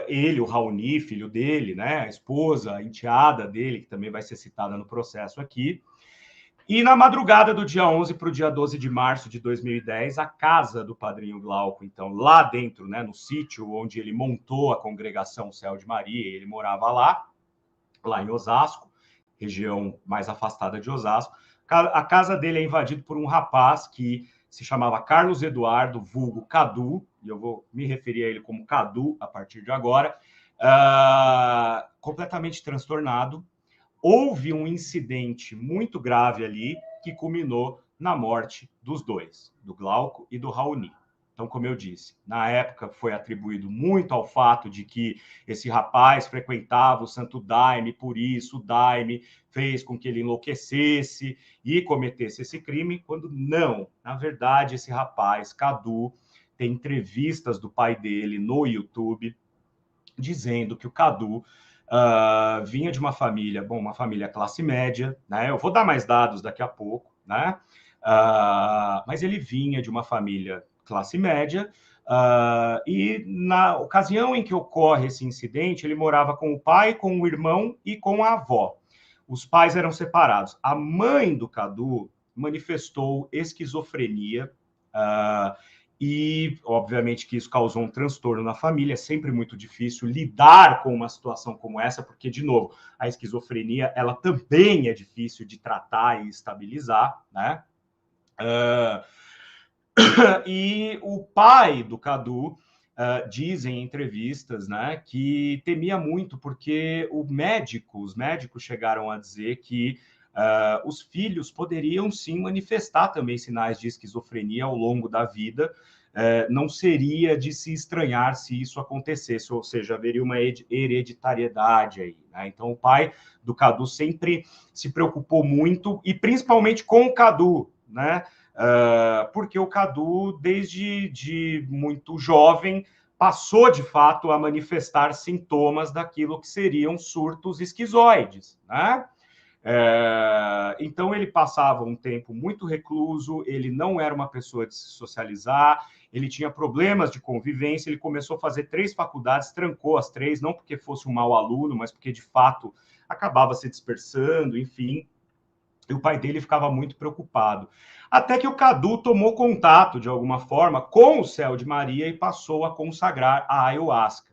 Ele, o Raoni, filho dele, né, a esposa, a enteada dele, que também vai ser citada no processo aqui. E na madrugada do dia 11 para o dia 12 de março de 2010, a casa do padrinho Glauco, então, lá dentro, né, no sítio onde ele montou a congregação Céu de Maria, ele morava lá em Osasco, região mais afastada de Osasco. A casa dele é invadida por um rapaz que se chamava Carlos Eduardo, vulgo Cadu, e eu vou me referir a ele como Cadu a partir de agora, completamente transtornado. Houve um incidente muito grave ali que culminou na morte dos dois, do Glauco e do Raoni. Então, como eu disse, na época foi atribuído muito ao fato de que esse rapaz frequentava o Santo Daime, por isso o Daime fez com que ele enlouquecesse e cometesse esse crime, quando não. Na verdade, esse rapaz, Cadu, tem entrevistas do pai dele no YouTube dizendo que o Cadu vinha de uma família, uma família classe média, né? Eu vou dar mais dados daqui a pouco, né? Mas ele vinha de uma família classe média, e na ocasião em que ocorre esse incidente, ele morava com o pai, com o irmão e com a avó. Os pais eram separados. A mãe do Cadu manifestou esquizofrenia, e, obviamente, que isso causou um transtorno na família. É sempre muito difícil lidar com uma situação como essa, porque, de novo, a esquizofrenia, ela também é difícil de tratar e estabilizar, né? E o pai do Cadu diz em entrevistas, né, que temia muito porque os médicos chegaram a dizer que os filhos poderiam sim manifestar também sinais de esquizofrenia ao longo da vida. Não seria de se estranhar se isso acontecesse, ou seja, haveria uma hereditariedade aí, né? Então, o pai do Cadu sempre se preocupou muito, e principalmente com o Cadu, né? Porque o Cadu, desde muito jovem, passou, de fato, a manifestar sintomas daquilo que seriam surtos esquizoides, né? Então, ele passava um tempo muito recluso, ele não era uma pessoa de se socializar, ele tinha problemas de convivência, ele começou a fazer 3 faculdades, trancou as 3, não porque fosse um mau aluno, mas porque, de fato, acabava se dispersando, enfim. E o pai dele ficava muito preocupado. Até que o Cadu tomou contato, de alguma forma, com o Céu de Maria e passou a consagrar a ayahuasca.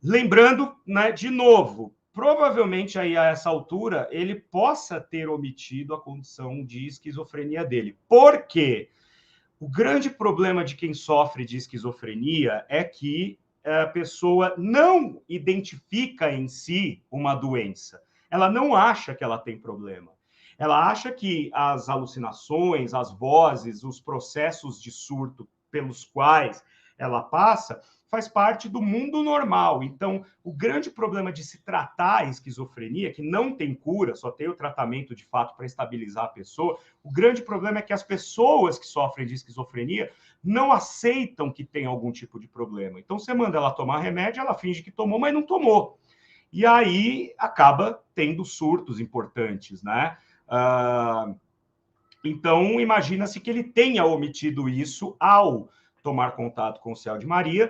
Lembrando, né, de novo, provavelmente aí a essa altura ele possa ter omitido a condição de esquizofrenia dele. Por quê? O grande problema de quem sofre de esquizofrenia é que a pessoa não identifica em si uma doença. Ela não acha que ela tem problema. Ela acha que as alucinações, as vozes, os processos de surto pelos quais ela passa, faz parte do mundo normal. Então, o grande problema de se tratar a esquizofrenia, que não tem cura, só tem o tratamento de fato para estabilizar a pessoa, o grande problema é que as pessoas que sofrem de esquizofrenia não aceitam que tem algum tipo de problema. Então, você manda ela tomar remédio, ela finge que tomou, mas não tomou. E aí acaba tendo surtos importantes, né? Então, imagina-se que ele tenha omitido isso ao tomar contato com o Céu de Maria,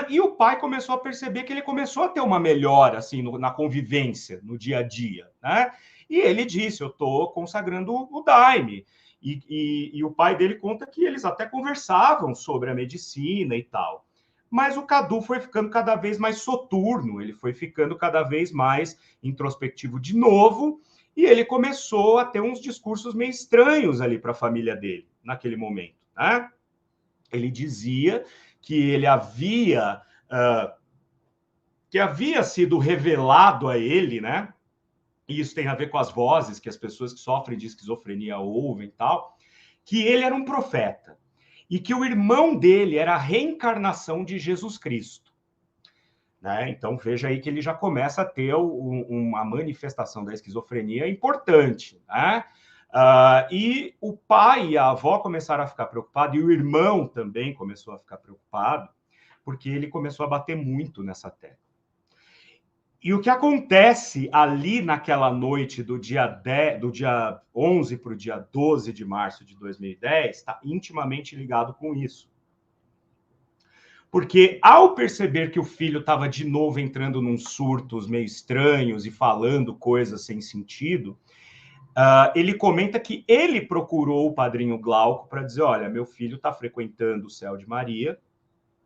e o pai começou a perceber que ele começou a ter uma melhora assim, na convivência, no dia a dia, né? E ele disse, eu estou consagrando o Daime. E o pai dele conta que eles até conversavam sobre a medicina e tal. Mas o Cadu foi ficando cada vez mais soturno, ele foi ficando cada vez mais introspectivo de novo, e ele começou a ter uns discursos meio estranhos ali para a família dele, naquele momento, né? Ele dizia que ele havia sido revelado a ele, né? E isso tem a ver com as vozes que as pessoas que sofrem de esquizofrenia ouvem e tal, que ele era um profeta e que o irmão dele era a reencarnação de Jesus Cristo. Né? Então veja aí que ele já começa a ter uma manifestação da esquizofrenia importante, né? E o pai e a avó começaram a ficar preocupados, e o irmão também começou a ficar preocupado, porque ele começou a bater muito nessa tecla. E o que acontece ali naquela noite do dia 11 para o dia 12 de março de 2010 está intimamente ligado com isso. Porque ao perceber que o filho estava de novo entrando num surtos meio estranhos e falando coisas sem sentido, ele comenta que ele procurou o padrinho Glauco para dizer, olha, meu filho está frequentando o Céu de Maria,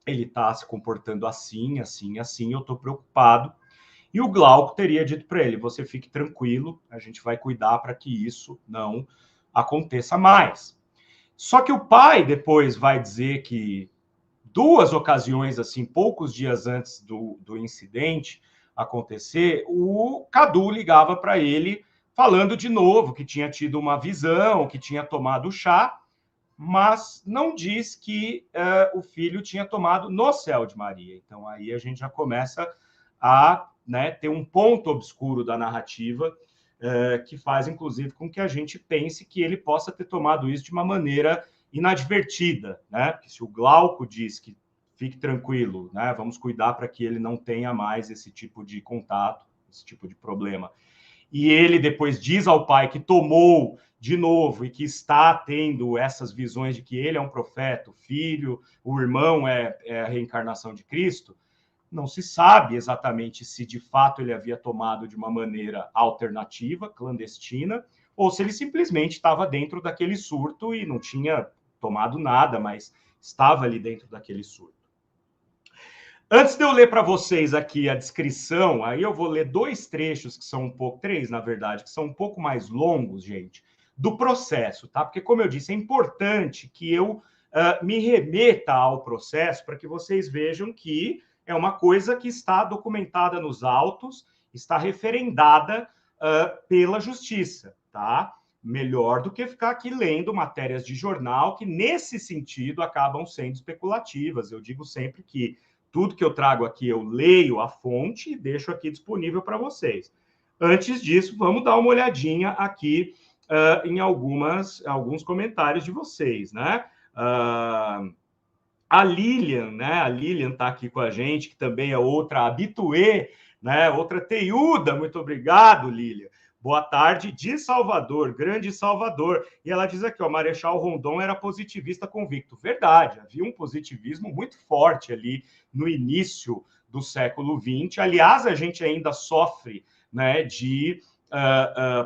ele está se comportando assim, assim, assim, eu estou preocupado. E o Glauco teria dito para ele, você fique tranquilo, a gente vai cuidar para que isso não aconteça mais. Só que o pai depois vai dizer que 2 ocasiões, assim, poucos dias antes do incidente acontecer, o Cadu ligava para ele falando de novo que tinha tido uma visão, que tinha tomado chá, mas não diz que o filho tinha tomado no Céu de Maria. Então aí a gente já começa a, né, ter um ponto obscuro da narrativa que faz, inclusive, com que a gente pense que ele possa ter tomado isso de uma maneira inadvertida, né? Porque se o Glauco diz que fique tranquilo, né? Vamos cuidar para que ele não tenha mais esse tipo de contato, esse tipo de problema. E ele depois diz ao pai que tomou de novo e que está tendo essas visões de que ele é um profeta, o filho, o irmão é a reencarnação de Cristo. Não se sabe exatamente se de fato ele havia tomado de uma maneira alternativa, clandestina, ou se ele simplesmente estava dentro daquele surto e não tinha tomado nada, mas estava ali dentro daquele surto. Antes de eu ler para vocês aqui a descrição, aí eu vou ler 2 trechos que são 3, na verdade, que são um pouco mais longos, gente, do processo, tá? Porque, como eu disse, é importante que eu me remeta ao processo para que vocês vejam que é uma coisa que está documentada nos autos, está referendada pela justiça, tá? Melhor do que ficar aqui lendo matérias de jornal que, nesse sentido, acabam sendo especulativas. Eu digo sempre que tudo que eu trago aqui, eu leio a fonte e deixo aqui disponível para vocês. Antes disso, vamos dar uma olhadinha aqui em alguns comentários de vocês, né? A Lilian, né? A Lilian está aqui com a gente, que também é outra habituê, né? Outra teiuda. Muito obrigado, Lilian. Boa tarde, de Salvador, grande Salvador. E ela diz aqui, ó, Marechal Rondon era positivista convicto. Verdade, havia um positivismo muito forte ali no início do século XX. Aliás, a gente ainda sofre, né, de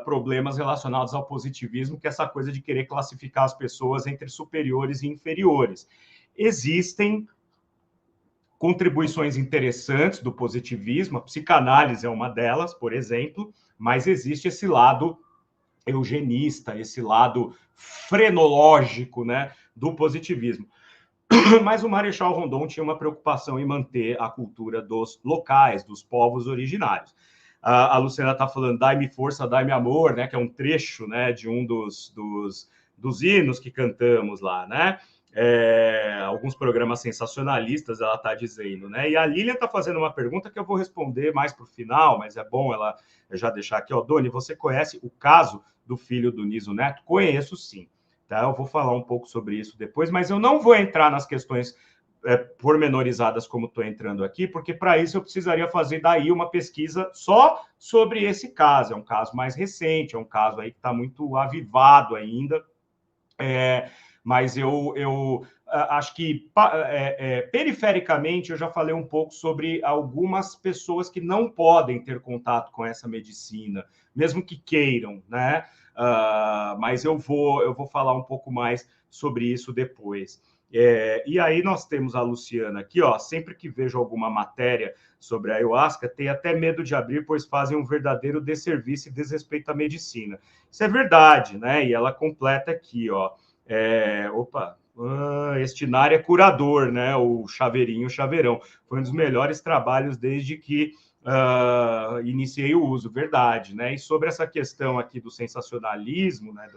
problemas relacionados ao positivismo, que é essa coisa de querer classificar as pessoas entre superiores e inferiores. Existem contribuições interessantes do positivismo, a psicanálise é uma delas, por exemplo, mas existe esse lado eugenista, esse lado frenológico, né, do positivismo. Mas o Marechal Rondon tinha uma preocupação em manter a cultura dos locais, dos povos originários. A Luciana está falando, dai-me força, dai-me amor, né, que é um trecho, né, de um dos dos hinos que cantamos lá, né? Alguns programas sensacionalistas, ela está dizendo, né? E a Lilian está fazendo uma pergunta que eu vou responder mais para o final, mas é bom ela já deixar aqui, ó. Doni, você conhece o caso do filho do Niso Neto? Conheço, sim. Tá? Eu vou falar um pouco sobre isso depois, mas eu não vou entrar nas questões pormenorizadas como estou entrando aqui, porque para isso eu precisaria fazer daí uma pesquisa só sobre esse caso. É um caso mais recente, é um caso aí que está muito avivado ainda. Mas eu acho que perifericamente eu já falei um pouco sobre algumas pessoas que não podem ter contato com essa medicina, mesmo que queiram, né? Mas eu vou falar um pouco mais sobre isso depois. E aí nós temos a Luciana aqui, ó. Sempre que vejo alguma matéria sobre a ayahuasca, tenho até medo de abrir, pois fazem um verdadeiro desserviço e desrespeito à medicina. Isso é verdade, né? E ela completa aqui, ó. Estinário é curador, né? O Chaveirão. Foi um dos melhores trabalhos desde que iniciei o uso, verdade, né? E sobre essa questão aqui do sensacionalismo, né?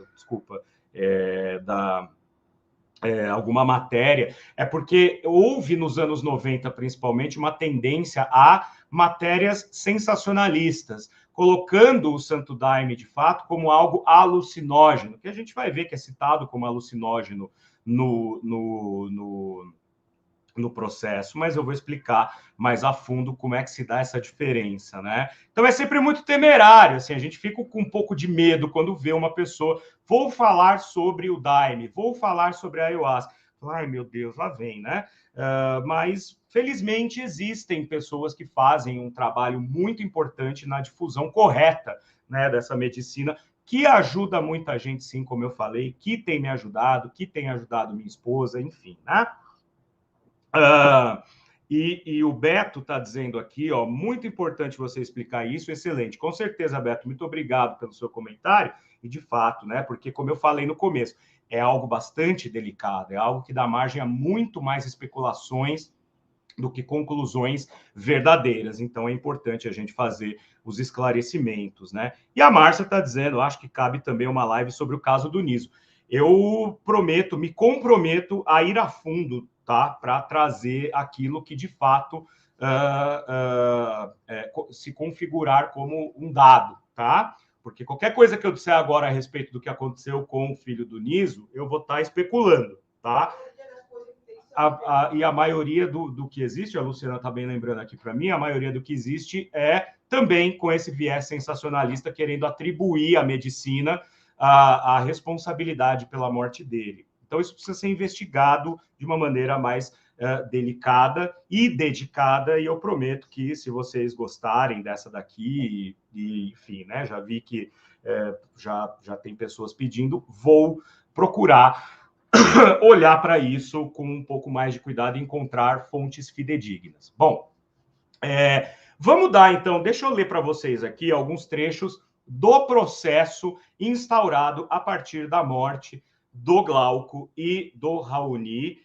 Alguma matéria, é porque houve nos anos 90, principalmente, uma tendência a matérias sensacionalistas, colocando o Santo Daime, de fato, como algo alucinógeno, que a gente vai ver que é citado como alucinógeno no processo, mas eu vou explicar mais a fundo como é que se dá essa diferença, né? Então é sempre muito temerário, assim, a gente fica com um pouco de medo quando vê uma pessoa, vou falar sobre o Daime, vou falar sobre a ayahuasca. Ai, meu Deus, lá vem, né? Mas, felizmente, existem pessoas que fazem um trabalho muito importante na difusão correta, né, dessa medicina, que ajuda muita gente, sim, como eu falei, que tem me ajudado, que tem ajudado minha esposa, enfim, né? E o Beto está dizendo aqui, ó, muito importante você explicar isso, excelente. Com certeza, Beto, muito obrigado pelo seu comentário. E de fato, né? Porque, como eu falei no começo, é algo bastante delicado, é algo que dá margem a muito mais especulações do que conclusões verdadeiras. Então, é importante a gente fazer os esclarecimentos, né? E a Márcia está dizendo, acho que cabe também uma live sobre o caso do Niso. Eu prometo, me comprometo a ir a fundo, tá? Para trazer aquilo que de fato se configurar como um dado, tá? Porque qualquer coisa que eu disser agora a respeito do que aconteceu com o filho do Niso, eu vou estar especulando, tá? E a maioria do que existe, a Luciana está bem lembrando aqui para mim, a maioria do que existe é também com esse viés sensacionalista, querendo atribuir à medicina a responsabilidade pela morte dele. Então, isso precisa ser investigado de uma maneira mais delicada e dedicada, e eu prometo que, se vocês gostarem dessa daqui, enfim, né, já vi que já tem pessoas pedindo, vou procurar olhar para isso com um pouco mais de cuidado e encontrar fontes fidedignas. Bom, vamos dar, então, deixa eu ler para vocês aqui alguns trechos do processo instaurado a partir da morte do Glauco e do Raoni,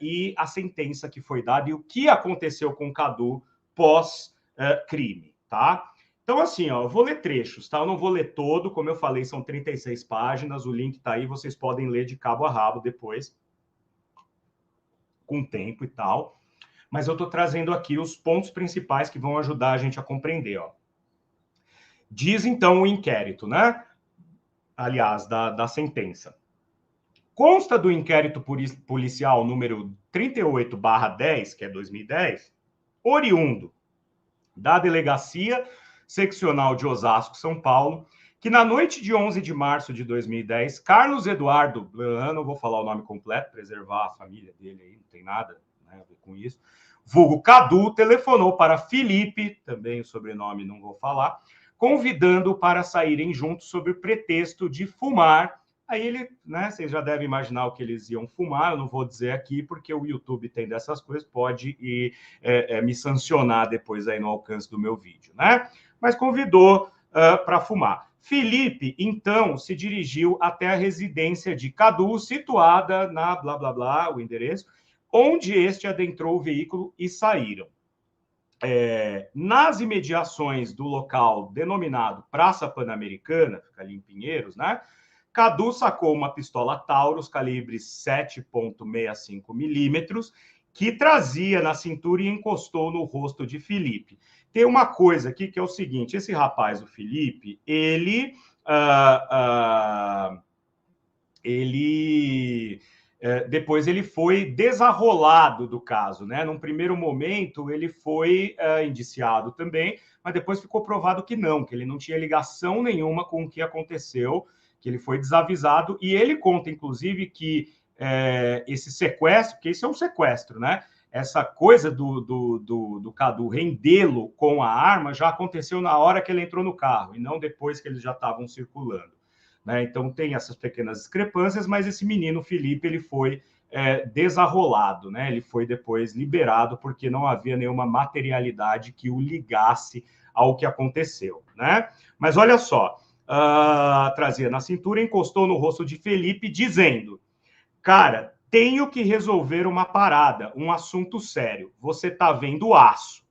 e a sentença que foi dada e o que aconteceu com o Cadu pós-crime, tá? Então, assim, ó, eu vou ler trechos, tá? Eu não vou ler todo, como eu falei, são 36 páginas, o link tá aí, vocês podem ler de cabo a rabo depois, com tempo e tal. Mas eu estou trazendo aqui os pontos principais que vão ajudar a gente a compreender, ó. Diz, então, o inquérito, né? Aliás, da sentença. Consta do inquérito policial número 38/10, que é 2010, oriundo da Delegacia Seccional de Osasco, São Paulo, que na noite de 11 de março de 2010, Carlos Eduardo, não vou falar o nome completo, preservar a família dele aí, não tem nada, né, a ver com isso, vulgo Cadu, telefonou para Felipe, também o sobrenome não vou falar, convidando-o para saírem juntos sob o pretexto de fumar. Aí ele, né, vocês já devem imaginar o que eles iam fumar, eu não vou dizer aqui, porque o YouTube tem dessas coisas, pode me sancionar depois aí no alcance do meu vídeo, né? Mas convidou para fumar. Felipe, então, se dirigiu até a residência de Cadu, situada na blá, blá, blá, o endereço, onde este adentrou o veículo e saíram. Nas imediações do local denominado Praça Pan-Americana, fica ali em Pinheiros, né? Cadu sacou uma pistola Taurus, calibre 7,65 milímetros, que trazia na cintura e encostou no rosto de Felipe. Tem uma coisa aqui que é o seguinte, esse rapaz, o Felipe, depois ele foi desarrolado do caso, né? Num primeiro momento, ele foi indiciado também, mas depois ficou provado que ele não tinha ligação nenhuma com o que aconteceu, que ele foi desavisado, e ele conta, inclusive, que esse sequestro, porque isso é um sequestro, né? Essa coisa do Cadu rendê-lo com a arma já aconteceu na hora que ele entrou no carro, e não depois que eles já estavam circulando. Né? Então tem essas pequenas discrepâncias, mas esse menino Felipe ele foi desarrolado, né? Ele foi depois liberado porque não havia nenhuma materialidade que o ligasse ao que aconteceu, né? Mas olha só, trazia na cintura, encostou no rosto de Felipe, dizendo: cara, tenho que resolver uma parada, um assunto sério. Você tá vendo aço.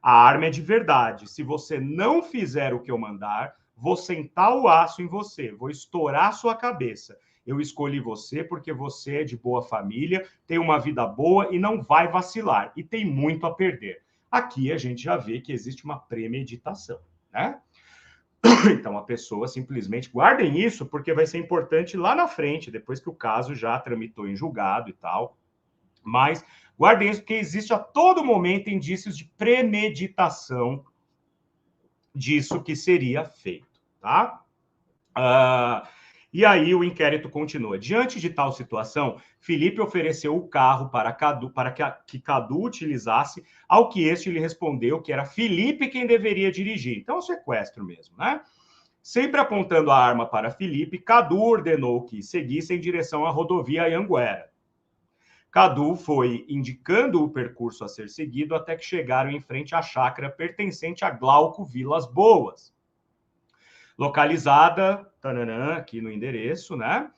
A arma é de verdade. Se você não fizer o que eu mandar, vou sentar o aço em você, vou estourar sua cabeça. Eu escolhi você porque você é de boa família, tem uma vida boa e não vai vacilar, e tem muito a perder. Aqui a gente já vê que existe uma premeditação, né? Então a pessoa simplesmente, guardem isso, porque vai ser importante lá na frente, depois que o caso já tramitou em julgado e tal. Mas guardem isso, porque existe a todo momento indícios de premeditação disso que seria feito, tá? E aí o inquérito continua. Diante de tal situação, Felipe ofereceu o carro para que Cadu utilizasse, ao que este lhe respondeu que era Felipe quem deveria dirigir. Então é um sequestro mesmo, né? Sempre apontando a arma para Felipe, Cadu ordenou que seguisse em direção à rodovia Anhanguera. Cadu foi indicando o percurso a ser seguido até que chegaram em frente à chácara pertencente a Glauco Vilas Boas, localizada aqui no endereço, né?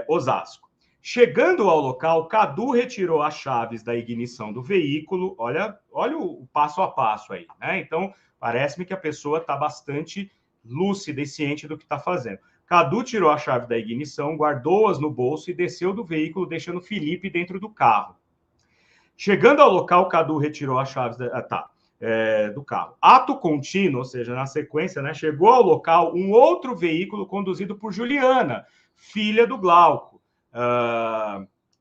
Osasco. Chegando ao local, Cadu retirou as chaves da ignição do veículo. Olha o passo a passo aí, né? Então, parece-me que a pessoa está bastante lúcida e ciente do que está fazendo. Cadu tirou a chave da ignição, guardou-as no bolso e desceu do veículo, deixando Felipe dentro do carro. Chegando ao local, Cadu retirou as chaves do carro. Ato contínuo, ou seja, na sequência, né, chegou ao local um outro veículo conduzido por Juliana, filha do Glauco.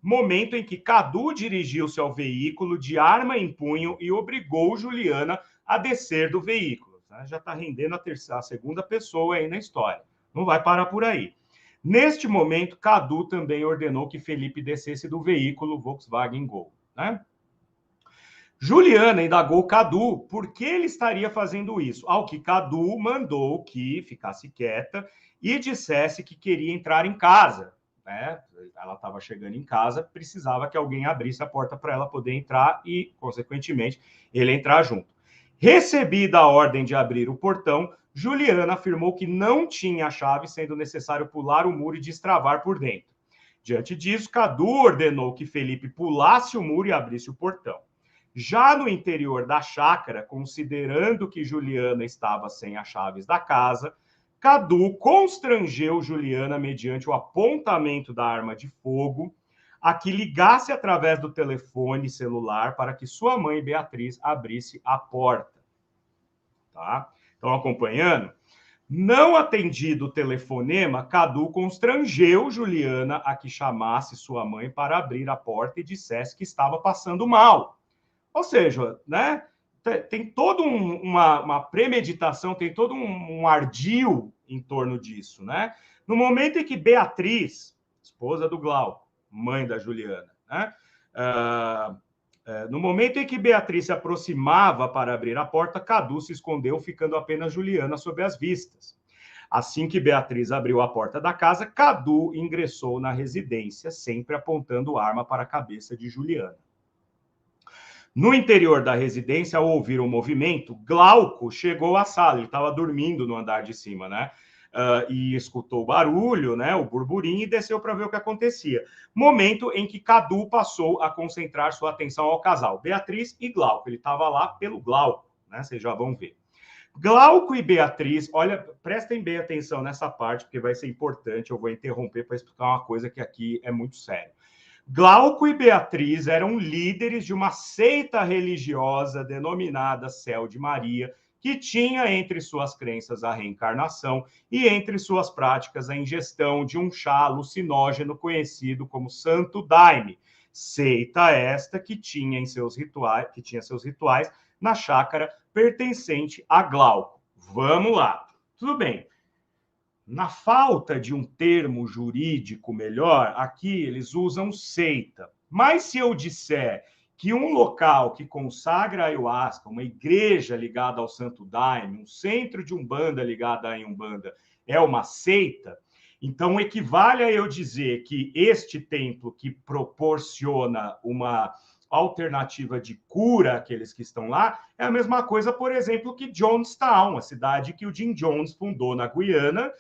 Momento em que Cadu dirigiu-se ao veículo de arma em punho e obrigou Juliana a descer do veículo. Já está rendendo a segunda pessoa aí na história. Não vai parar por aí. Neste momento, Cadu também ordenou que Felipe descesse do veículo Volkswagen Gol, né? Juliana indagou Cadu por que ele estaria fazendo isso, ao que Cadu mandou que ficasse quieta e dissesse que queria entrar em casa, né? Ela estava chegando em casa, precisava que alguém abrisse a porta para ela poder entrar e, consequentemente, ele entrar junto. Recebida a ordem de abrir o portão, Juliana afirmou que não tinha a chave, sendo necessário pular o muro e destravar por dentro. Diante disso, Cadu ordenou que Felipe pulasse o muro e abrisse o portão. Já no interior da chácara, considerando que Juliana estava sem as chaves da casa, Cadu constrangeu Juliana mediante o apontamento da arma de fogo a que ligasse através do telefone celular para que sua mãe, Beatriz, abrisse a porta. Tá? Estão acompanhando? Não atendido o telefonema, Cadu constrangeu Juliana a que chamasse sua mãe para abrir a porta e dissesse que estava passando mal. Ou seja, né, tem toda uma premeditação, tem todo um ardil em torno disso. Né? No momento em que Beatriz, esposa do Glauco, mãe da Juliana, né, no momento em que Beatriz se aproximava para abrir a porta, Cadu se escondeu, ficando apenas Juliana sob as vistas. Assim que Beatriz abriu a porta da casa, Cadu ingressou na residência, sempre apontando arma para a cabeça de Juliana. No interior da residência, ao ouvir o movimento, Glauco chegou à sala. Ele estava dormindo no andar de cima, né? E escutou o barulho, né? O burburinho, e desceu para ver o que acontecia. Momento em que Cadu passou a concentrar sua atenção ao casal, Beatriz e Glauco. Ele estava lá pelo Glauco, né? Vocês já vão ver. Glauco e Beatriz, olha, prestem bem atenção nessa parte, porque vai ser importante, eu vou interromper para explicar uma coisa que aqui é muito sério. Glauco e Beatriz eram líderes de uma seita religiosa denominada Céu de Maria, que tinha entre suas crenças a reencarnação e entre suas práticas a ingestão de um chá alucinógeno conhecido como Santo Daime. Seita esta que tinha seus rituais na chácara pertencente a Glauco. Vamos lá. Tudo bem. Na falta de um termo jurídico melhor, aqui eles usam seita. Mas se eu disser que um local que consagra a ayahuasca, uma igreja ligada ao Santo Daime, um centro de Umbanda ligado à Umbanda, é uma seita, então equivale a eu dizer que este templo que proporciona uma alternativa de cura àqueles que estão lá, é a mesma coisa, por exemplo, que Jonestown, a cidade que o Jim Jones fundou na Guiana,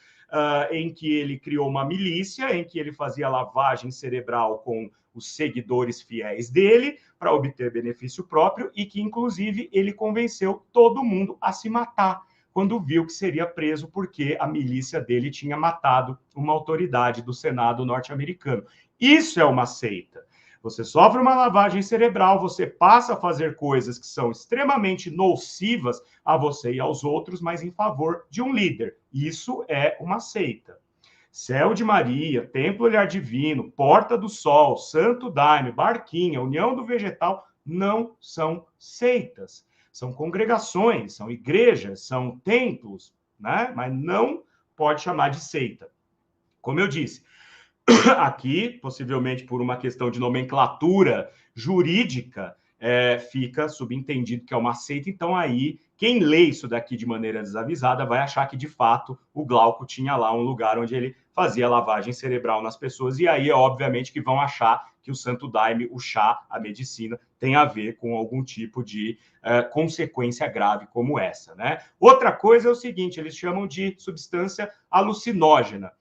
em que ele criou uma milícia, em que ele fazia lavagem cerebral com os seguidores fiéis dele para obter benefício próprio e que, inclusive, ele convenceu todo mundo a se matar quando viu que seria preso porque a milícia dele tinha matado uma autoridade do Senado norte-americano. Isso é uma seita. Você sofre uma lavagem cerebral, você passa a fazer coisas que são extremamente nocivas a você e aos outros, mas em favor de um líder. Isso é uma seita. Céu de Maria, Templo Olhar Divino, Porta do Sol, Santo Daime, Barquinha, União do Vegetal, não são seitas. São congregações, são igrejas, são templos, né? Mas não pode chamar de seita. Como eu disse, aqui, possivelmente por uma questão de nomenclatura jurídica, fica subentendido que é uma seita, então aí quem lê isso daqui de maneira desavisada vai achar que, de fato, o Glauco tinha lá um lugar onde ele fazia lavagem cerebral nas pessoas, e aí, obviamente, que vão achar que o Santo Daime, o chá, a medicina, tem a ver com algum tipo de consequência grave como essa, né? Outra coisa é o seguinte, eles chamam de substância alucinógena.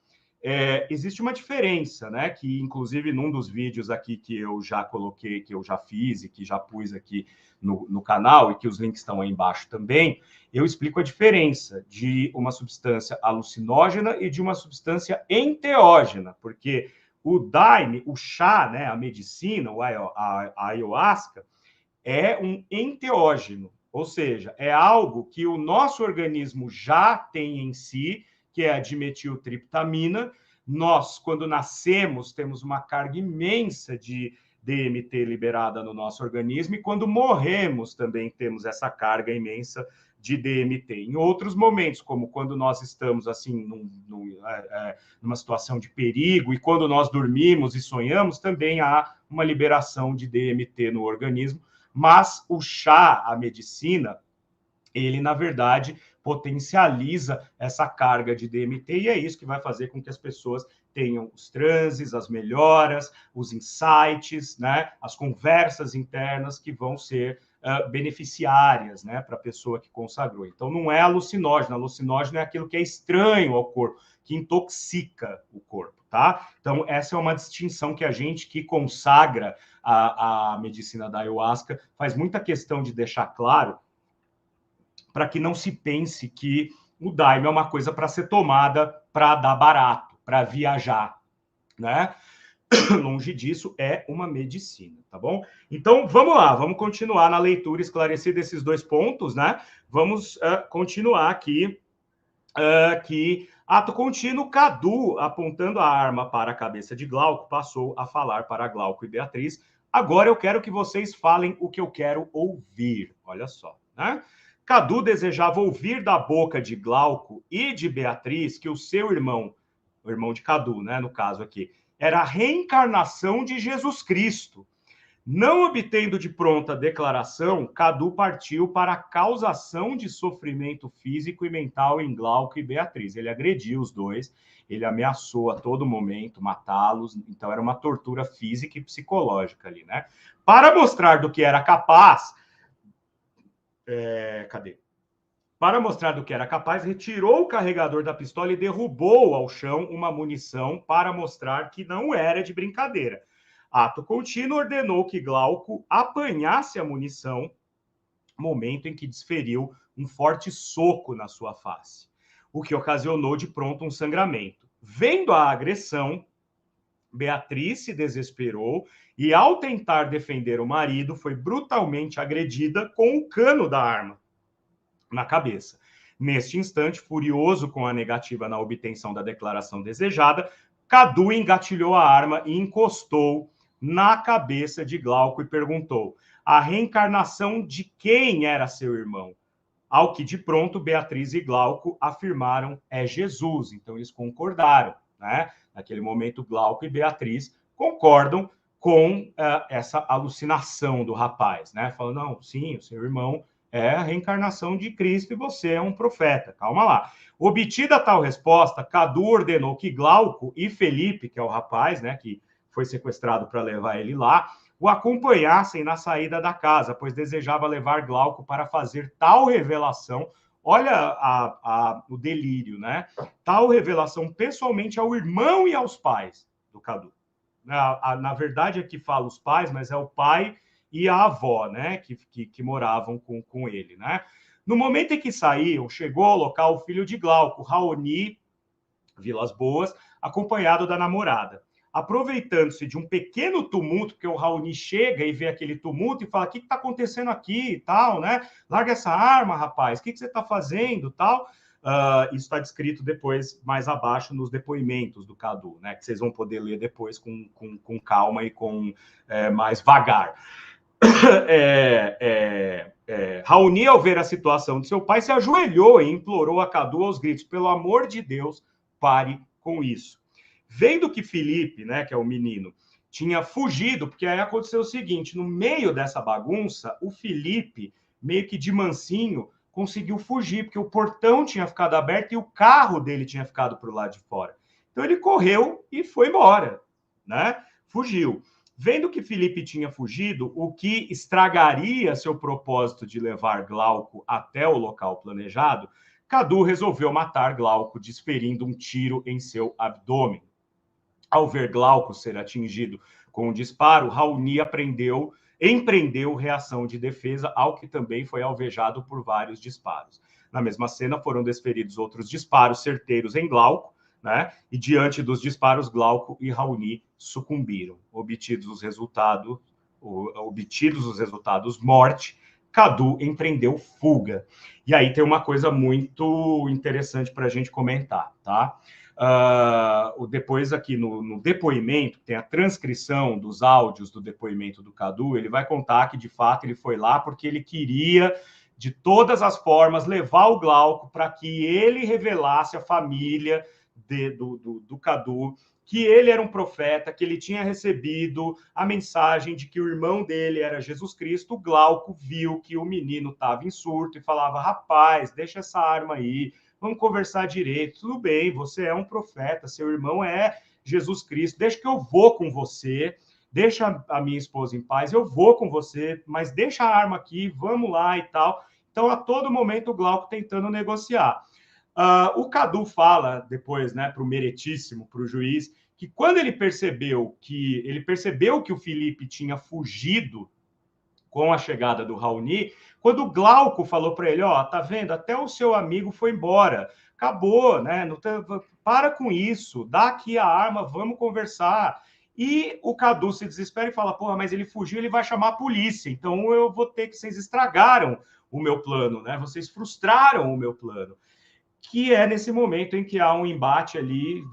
Existe uma diferença, né? Que, inclusive, num dos vídeos aqui que eu já coloquei, que eu já fiz e que já pus aqui no canal, e que os links estão aí embaixo também, eu explico a diferença de uma substância alucinógena e de uma substância enteógena, porque o daime, o chá, né, a medicina, a ayahuasca, é um enteógeno, ou seja, é algo que o nosso organismo já tem em si, que é a dimetiltriptamina. Nós, quando nascemos, temos uma carga imensa de DMT liberada no nosso organismo, e quando morremos também temos essa carga imensa de DMT. Em outros momentos, como quando nós estamos assim numa situação de perigo, e quando nós dormimos e sonhamos, também há uma liberação de DMT no organismo, mas o chá, a medicina, ele, na verdade, potencializa essa carga de DMT, e é isso que vai fazer com que as pessoas tenham os transes, as melhoras, os insights, né, as conversas internas que vão ser beneficiárias, né, para a pessoa que consagrou. Então, não é alucinógeno. Alucinógeno é aquilo que é estranho ao corpo, que intoxica o corpo, tá? Então, essa é uma distinção que a gente que consagra a medicina da ayahuasca faz muita questão de deixar claro, para que não se pense que o daime é uma coisa para ser tomada para dar barato, para viajar, né? Longe disso, é uma medicina, tá bom? Então, vamos lá, vamos continuar na leitura, esclarecer desses dois pontos, né? Vamos continuar aqui, que ato contínuo, Cadu, apontando a arma para a cabeça de Glauco, passou a falar para Glauco e Beatriz. Agora eu quero que vocês falem o que eu quero ouvir. Olha só, né? Cadu desejava ouvir da boca de Glauco e de Beatriz que o seu irmão, o irmão de Cadu, né, no caso aqui, era a reencarnação de Jesus Cristo. Não obtendo de pronta a declaração, Cadu partiu para a causação de sofrimento físico e mental em Glauco e Beatriz. Ele agrediu os dois, ele ameaçou a todo momento matá-los, então era uma tortura física e psicológica ali, né? Para mostrar do que era capaz, Para mostrar do que era capaz, retirou o carregador da pistola e derrubou ao chão uma munição para mostrar que não era de brincadeira. Ato contínuo, ordenou que Glauco apanhasse a munição, momento em que desferiu um forte soco na sua face, o que ocasionou de pronto um sangramento. Vendo a agressão, Beatriz se desesperou e, ao tentar defender o marido, foi brutalmente agredida com o cano da arma na cabeça. Neste instante, furioso com a negativa na obtenção da declaração desejada, Cadu engatilhou a arma e encostou na cabeça de Glauco e perguntou: a reencarnação de quem era seu irmão? Ao que, de pronto, Beatriz e Glauco afirmaram: é Jesus. Então, eles concordaram, né? Naquele momento, Glauco e Beatriz concordam com essa alucinação do rapaz, né? Falando: não, sim, o seu irmão é a reencarnação de Cristo e você é um profeta. Calma lá. Obtida tal resposta, Cadu ordenou que Glauco e Felipe, que é o rapaz, né, que foi sequestrado para levar ele lá, o acompanhassem na saída da casa, pois desejava levar Glauco para fazer tal revelação. Olha o delírio, né? Tal revelação pessoalmente ao irmão e aos pais do Cadu. Na verdade, aqui fala os pais, mas é o pai e a avó, né? Que moravam com ele, né? No momento em que saíam, chegou ao local o filho de Glauco, Raoni Vilas Boas, acompanhado da namorada. Aproveitando-se de um pequeno tumulto, porque o Raoni chega e vê aquele tumulto e fala: o que está acontecendo aqui e tal, né? Larga essa arma, rapaz, o que você está fazendo tal? Isso está descrito depois, mais abaixo, nos depoimentos do Cadu, né? Que vocês vão poder ler depois com calma e com mais vagar. Raoni, ao ver a situação de seu pai, se ajoelhou e implorou a Cadu aos gritos: pelo amor de Deus, pare com isso. Vendo que Felipe, né, que é o menino, tinha fugido, porque aí aconteceu o seguinte: no meio dessa bagunça, o Felipe, meio que de mansinho, conseguiu fugir, porque o portão tinha ficado aberto e o carro dele tinha ficado para o lado de fora. Então ele correu e foi embora, né? Fugiu. Vendo que Felipe tinha fugido, o que estragaria seu propósito de levar Glauco até o local planejado, Cadu resolveu matar Glauco, desferindo um tiro em seu abdômen. Ao ver Glauco ser atingido com um disparo, Raoni empreendeu reação de defesa, ao que também foi alvejado por vários disparos. Na mesma cena, foram desferidos outros disparos certeiros em Glauco, né? E diante dos disparos, Glauco e Raoni sucumbiram. Obtidos os resultados, morte, Cadu empreendeu fuga. E aí tem uma coisa muito interessante para a gente comentar, tá? Depois aqui no depoimento, tem a transcrição dos áudios do depoimento do Cadu, ele vai contar que, de fato, ele foi lá porque ele queria, de todas as formas, levar o Glauco para que ele revelasse à família do Cadu que ele era um profeta, que ele tinha recebido a mensagem de que o irmão dele era Jesus Cristo. O Glauco viu que o menino estava em surto e falava: rapaz, deixa essa arma aí, vamos conversar direito, tudo bem, você é um profeta, seu irmão é Jesus Cristo, deixa que eu vou com você, deixa a minha esposa em paz, eu vou com você, mas deixa a arma aqui, vamos lá e tal. Então, a todo momento, o Glauco tentando negociar. O Cadu fala depois, né, para o meritíssimo, para o juiz, que quando ele percebeu que o Felipe tinha fugido com a chegada do Raoni, quando o Glauco falou para ele: ó, tá vendo, até o seu amigo foi embora, acabou, né? Não para com isso, dá aqui a arma, vamos conversar. E o Cadu se desespera e fala: porra, mas ele fugiu, ele vai chamar a polícia, então eu vou ter que... Vocês estragaram o meu plano, né? Vocês frustraram o meu plano. Que é nesse momento em que há um embate ali,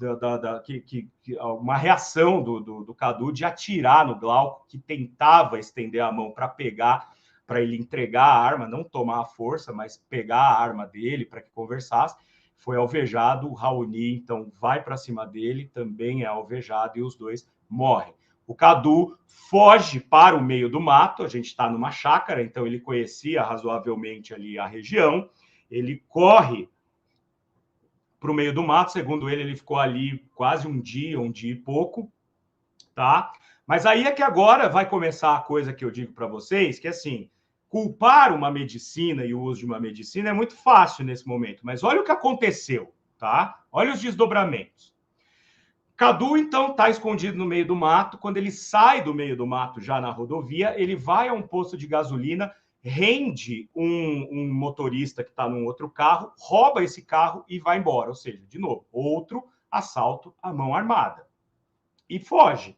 uma reação do Cadu de atirar no Glauco, que tentava estender a mão para pegar, para ele entregar a arma, não tomar a força, mas pegar a arma dele para que conversasse. Foi alvejado, o Raoni, então, vai para cima dele, também é alvejado, e os dois morrem. O Cadu foge para o meio do mato, a gente está numa chácara, então ele conhecia razoavelmente ali a região, ele corre para o meio do mato, segundo ele ficou ali quase um dia e pouco, tá? Mas aí é que agora vai começar a coisa que eu digo para vocês, que assim, culpar uma medicina e o uso de uma medicina é muito fácil nesse momento, mas olha o que aconteceu, tá? Olha os desdobramentos. Cadu, então, está escondido no meio do mato. Quando ele sai do meio do mato, já na rodovia, ele vai a um posto de gasolina, rende um motorista que está num outro carro, rouba esse carro e vai embora. Ou seja, de novo, outro assalto à mão armada. E foge.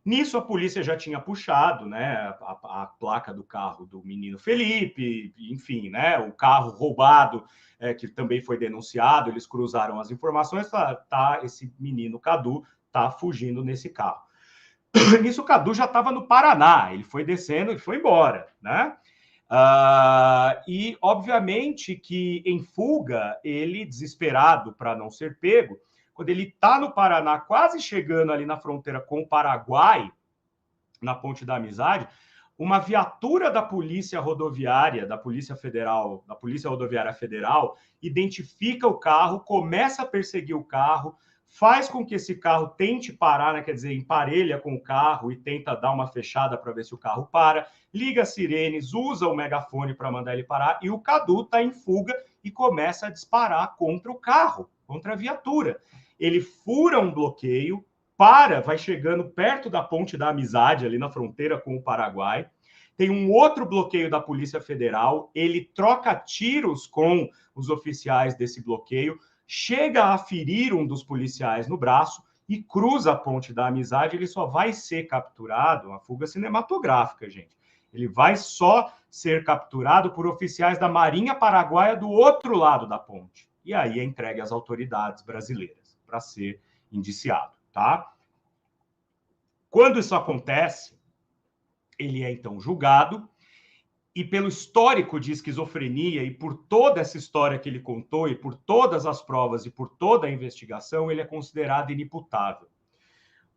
Nisso, a polícia já tinha puxado, né, a placa do carro do menino Felipe, enfim, né, o carro roubado, que também foi denunciado, eles cruzaram as informações, esse menino Cadu está fugindo nesse carro. Nisso, o Cadu já estava no Paraná, ele foi descendo e foi embora, né? E, obviamente, que em fuga, ele, desesperado para não ser pego, quando ele está no Paraná, quase chegando ali na fronteira com o Paraguai, na Ponte da Amizade, uma viatura da Polícia Rodoviária, da Polícia Federal, da Polícia Rodoviária Federal, identifica o carro, começa a perseguir o carro, faz com que esse carro tente parar, né? Quer dizer, emparelha com o carro e tenta dar uma fechada para ver se o carro para, liga as sirenes, usa o megafone para mandar ele parar, e o Cadu está em fuga e começa a disparar contra o carro, contra a viatura. Ele fura um bloqueio, vai chegando perto da Ponte da Amizade, ali na fronteira com o Paraguai. Tem um outro bloqueio da Polícia Federal, ele troca tiros com os oficiais desse bloqueio, chega a ferir um dos policiais no braço e cruza a Ponte da Amizade. Ele só vai ser capturado, uma fuga cinematográfica, gente. Ele vai só ser capturado por oficiais da Marinha Paraguaia do outro lado da ponte. E aí é entregue às autoridades brasileiras para ser indiciado, tá? Quando isso acontece, ele é então julgado, e pelo histórico de esquizofrenia e por toda essa história que ele contou, e por todas as provas e por toda a investigação, ele é considerado inimputável.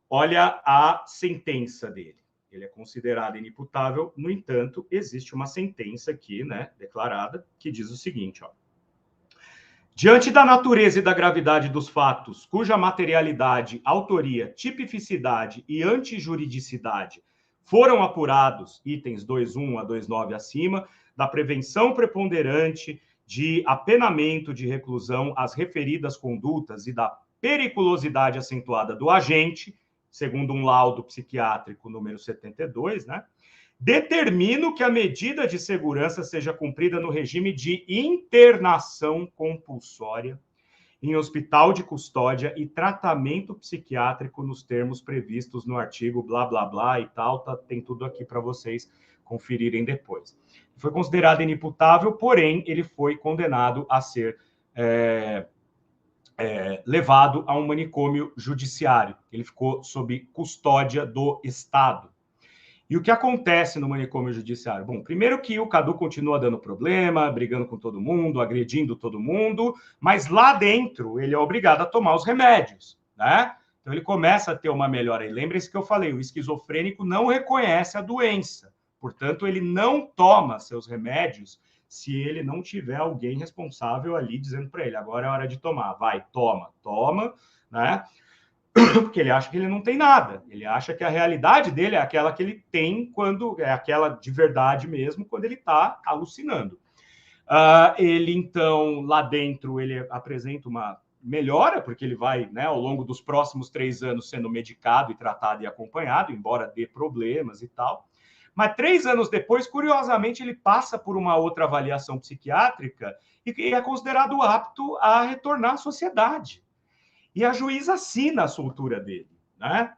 Olha a sentença dele. Ele é considerado inimputável, no entanto, existe uma sentença aqui, né, declarada, que diz o seguinte, ó. Diante da natureza e da gravidade dos fatos, cuja materialidade, autoria, tipificidade e antijuridicidade foram apurados, itens 2.1 a 2.9 acima, da prevenção preponderante de apenamento de reclusão às referidas condutas e da periculosidade acentuada do agente, segundo um laudo psiquiátrico número 72, né? Determino que a medida de segurança seja cumprida no regime de internação compulsória em hospital de custódia e tratamento psiquiátrico nos termos previstos no artigo blá, blá, blá e tal, tem tudo aqui para vocês conferirem depois. Foi considerado inimputável, porém, ele foi condenado a ser levado a um manicômio judiciário. Ele ficou sob custódia do Estado. E o que acontece no manicômio judiciário? Bom, primeiro que o Cadu continua dando problema, brigando com todo mundo, agredindo todo mundo, mas lá dentro ele é obrigado a tomar os remédios, né? Então ele começa a ter uma melhora. E lembre-se que eu falei, o esquizofrênico não reconhece a doença, portanto ele não toma seus remédios se ele não tiver alguém responsável ali dizendo para ele, agora é hora de tomar, vai, toma, né? Porque ele acha que ele não tem nada. Ele acha que a realidade dele é aquela que ele tem quando é aquela de verdade mesmo, quando ele está alucinando. Ele, então, lá dentro, ele apresenta uma melhora, porque ele vai, né, ao longo dos próximos 3 anos, sendo medicado e tratado e acompanhado, embora dê problemas e tal. Mas 3 anos depois, curiosamente, ele passa por uma outra avaliação psiquiátrica e é considerado apto a retornar à sociedade. E a juíza assina a soltura dele, né?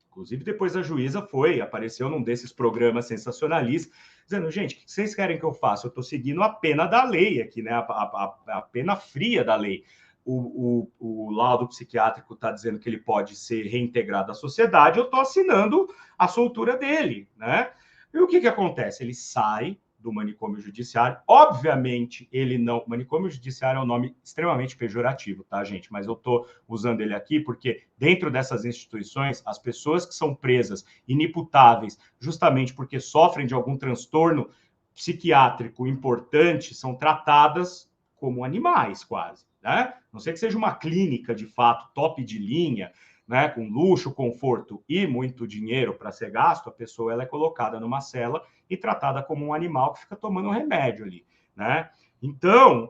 Inclusive, depois a juíza apareceu num desses programas sensacionalistas, dizendo, gente, o que vocês querem que eu faça? Eu estou seguindo a pena da lei aqui, né? A pena fria da lei. O laudo psiquiátrico está dizendo que ele pode ser reintegrado à sociedade, eu estou assinando a soltura dele, né? E o que acontece? Ele sai do manicômio judiciário. Obviamente, ele não... Manicômio judiciário é um nome extremamente pejorativo, tá, gente? Mas eu estou usando ele aqui porque dentro dessas instituições, as pessoas que são presas, inimputáveis, justamente porque sofrem de algum transtorno psiquiátrico importante, são tratadas como animais, quase, né? Não sei que seja uma clínica, de fato, top de linha, né, com luxo, conforto e muito dinheiro para ser gasto, a pessoa ela é colocada numa cela e tratada como um animal que fica tomando um remédio ali, né? Então,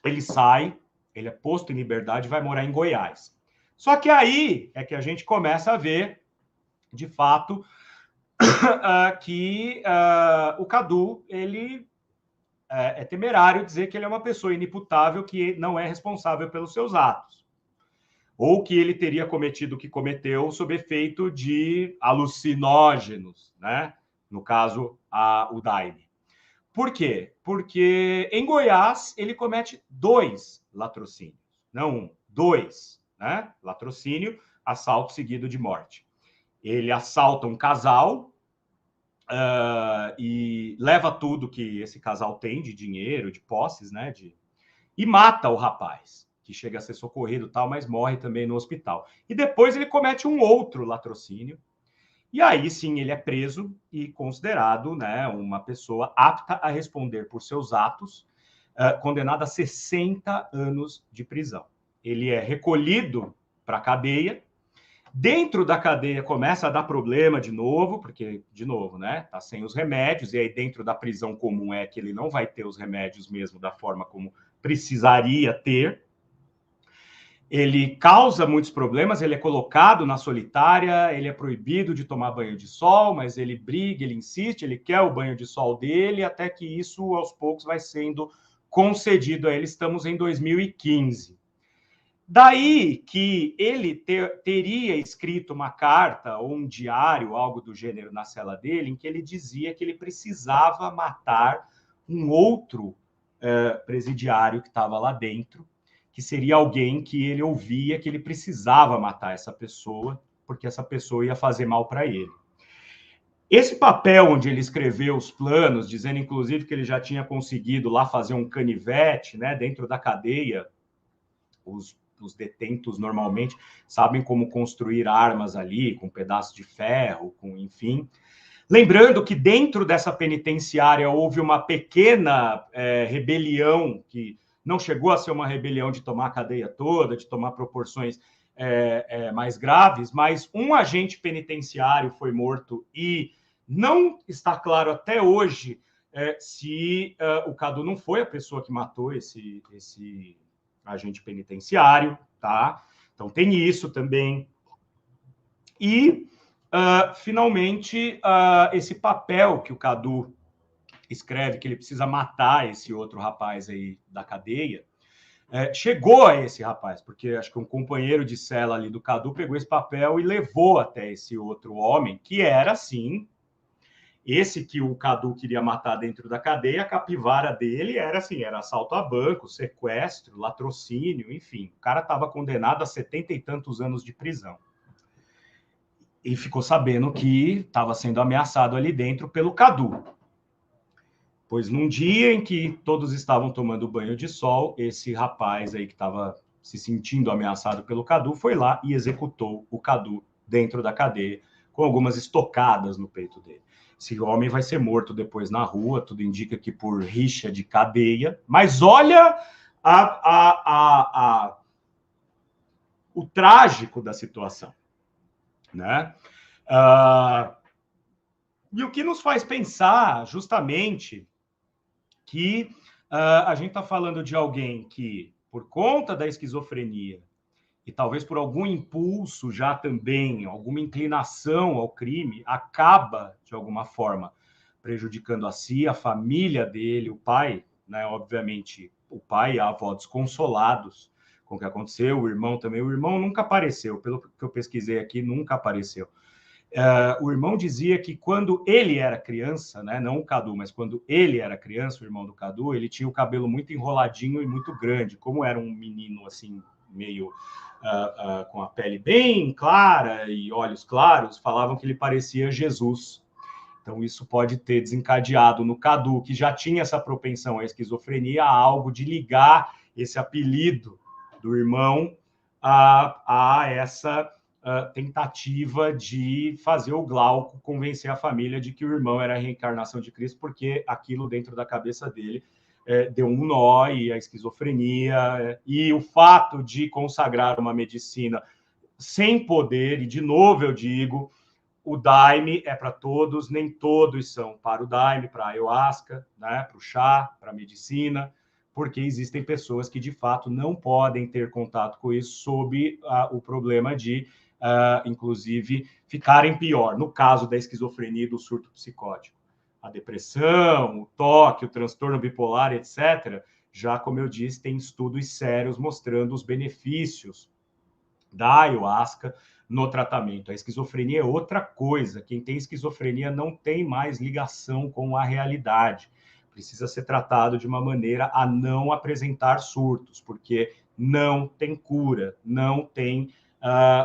ele sai, ele é posto em liberdade e vai morar em Goiás. Só que aí é que a gente começa a ver, de fato, que o Cadu, ele é temerário dizer que ele é uma pessoa inimputável, que não é responsável pelos seus atos, ou que ele teria cometido o que cometeu sob efeito de alucinógenos, né? No caso, o daime. Por quê? Porque em Goiás ele comete 2 latrocínios, não 1, 2, né? Latrocínio, assalto seguido de morte. Ele assalta um casal e leva tudo que esse casal tem de dinheiro, de posses, né? E mata o rapaz, que chega a ser socorrido tal, mas morre também no hospital. E depois ele comete um outro latrocínio, e aí sim ele é preso e considerado, né, uma pessoa apta a responder por seus atos, condenado a 60 anos de prisão. Ele é recolhido para a cadeia. Dentro da cadeia começa a dar problema de novo, porque, de novo, né, tá sem os remédios, e aí dentro da prisão comum é que ele não vai ter os remédios mesmo da forma como precisaria ter. Ele causa muitos problemas, ele é colocado na solitária, ele é proibido de tomar banho de sol, mas ele briga, ele insiste, ele quer o banho de sol dele, até que isso, aos poucos, vai sendo concedido a ele. Estamos em 2015. Daí que ele teria escrito uma carta ou um diário, algo do gênero, na cela dele, em que ele dizia que ele precisava matar um outro presidiário que estava lá dentro, que seria alguém que ele ouvia que ele precisava matar essa pessoa, porque essa pessoa ia fazer mal para ele. Esse papel onde ele escreveu os planos, dizendo inclusive que ele já tinha conseguido lá fazer um canivete, né, dentro da cadeia, os detentos normalmente sabem como construir armas ali, com pedaços de ferro, com enfim. Lembrando que dentro dessa penitenciária houve uma pequena rebelião, que não chegou a ser uma rebelião de tomar a cadeia toda, de tomar proporções mais graves, mas um agente penitenciário foi morto e não está claro até hoje se o Cadu não foi a pessoa que matou esse agente penitenciário, tá? Então tem isso também. E, finalmente, esse papel que o Cadu escreve, que ele precisa matar esse outro rapaz aí da cadeia, chegou a esse rapaz, porque acho que um companheiro de cela ali do Cadu pegou esse papel e levou até esse outro homem, que era, sim, esse que o Cadu queria matar dentro da cadeia. A capivara dele era assim, era assalto a banco, sequestro, latrocínio, enfim. O cara estava condenado a 70 e tantos anos de prisão. E ficou sabendo que estava sendo ameaçado ali dentro pelo Cadu. Pois num dia em que todos estavam tomando banho de sol, esse rapaz aí que estava se sentindo ameaçado pelo Cadu foi lá e executou o Cadu dentro da cadeia, com algumas estocadas no peito dele. Esse homem vai ser morto depois na rua, tudo indica que por rixa de cadeia. Mas olha o trágico da situação, né? E o que nos faz pensar, justamente, que a gente está falando de alguém que, por conta da esquizofrenia, e talvez por algum impulso já também, alguma inclinação ao crime, acaba, de alguma forma, prejudicando a si, a família dele, o pai, né? Obviamente, o pai e a avó desconsolados com o que aconteceu, o irmão também. O irmão nunca apareceu, pelo que eu pesquisei aqui, nunca apareceu. O irmão dizia que quando ele era criança, né, não o Cadu, mas quando ele era criança, o irmão do Cadu, ele tinha o cabelo muito enroladinho e muito grande. Como era um menino assim, meio com a pele bem clara e olhos claros, falavam que ele parecia Jesus. Então isso pode ter desencadeado no Cadu, que já tinha essa propensão à esquizofrenia, a algo de ligar esse apelido do irmão a essa tentativa de fazer o Glauco convencer a família de que o irmão era a reencarnação de Cristo, porque aquilo dentro da cabeça dele deu um nó, e a esquizofrenia, e o fato de consagrar uma medicina sem poder, e de novo eu digo, o daime é para todos, nem todos são para o daime, para a ayahuasca, né, para o chá, para a medicina, porque existem pessoas que de fato não podem ter contato com isso sob o problema de inclusive, ficarem pior, no caso da esquizofrenia e do surto psicótico. A depressão, o toque, o transtorno bipolar, etc., já, como eu disse, tem estudos sérios mostrando os benefícios da ayahuasca no tratamento. A esquizofrenia é outra coisa. Quem tem esquizofrenia não tem mais ligação com a realidade. Precisa ser tratado de uma maneira a não apresentar surtos, porque não tem cura, não tem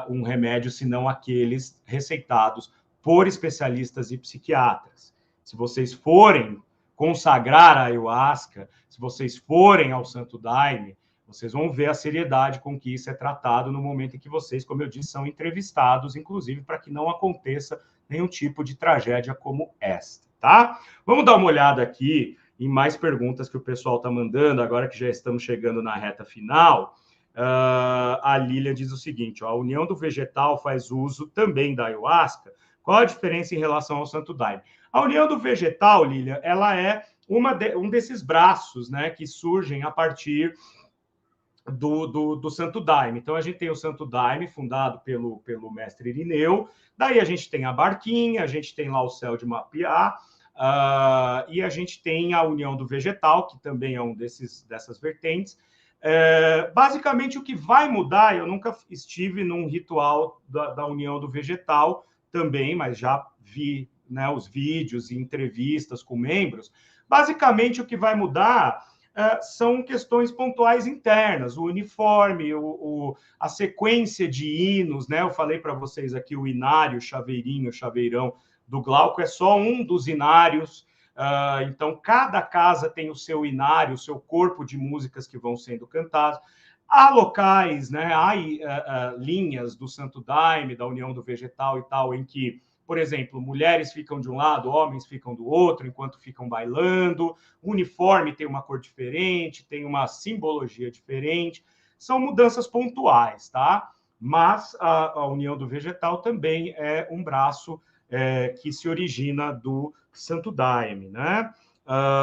um remédio senão aqueles receitados por especialistas e psiquiatras. Se vocês forem consagrar a ayahuasca, se vocês forem ao Santo Daime, vocês vão ver a seriedade com que isso é tratado no momento em que vocês, como eu disse, são entrevistados, inclusive para que não aconteça nenhum tipo de tragédia como esta, tá? Vamos dar uma olhada aqui em mais perguntas que o pessoal está mandando, agora que já estamos chegando na reta final. A Lília diz o seguinte, ó, a união do vegetal faz uso também da ayahuasca. Qual a diferença em relação ao Santo Daime? A união do vegetal, Lília, ela é um desses braços, né, que surgem a partir do Santo Daime. Então, a gente tem o Santo Daime, fundado pelo mestre Irineu, daí a gente tem a Barquinha, a gente tem lá o Céu de Mapiá, e a gente tem a União do Vegetal, que também é dessas vertentes. Basicamente, o que vai mudar, eu nunca estive num ritual da União do Vegetal também, mas já vi, né, os vídeos e entrevistas com membros. Basicamente, o que vai mudar são questões pontuais internas, o uniforme, a sequência de hinos, né? Eu falei para vocês aqui o inário, chaveirinho, chaveirão do Glauco é só um dos inários, então cada casa tem o seu inário, o seu corpo de músicas que vão sendo cantadas. Há locais, né? Há linhas do Santo Daime, da União do Vegetal e tal, em que, por exemplo, mulheres ficam de um lado, homens ficam do outro, enquanto ficam bailando, o uniforme tem uma cor diferente, tem uma simbologia diferente, são mudanças pontuais, tá? Mas a União do Vegetal também é um braço que se origina do Santo Daime, né?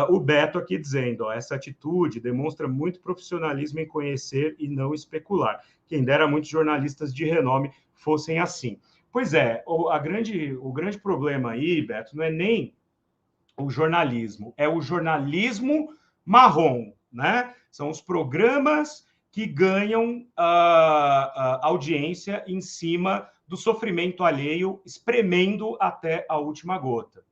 O Beto aqui dizendo, ó, essa atitude demonstra muito profissionalismo em conhecer e não especular. Quem dera muitos jornalistas de renome fossem assim. Pois é, o grande problema aí, Beto, não é nem o jornalismo, é o jornalismo marrom, né? São os programas que ganham audiência em cima do sofrimento alheio, espremendo até a última gota.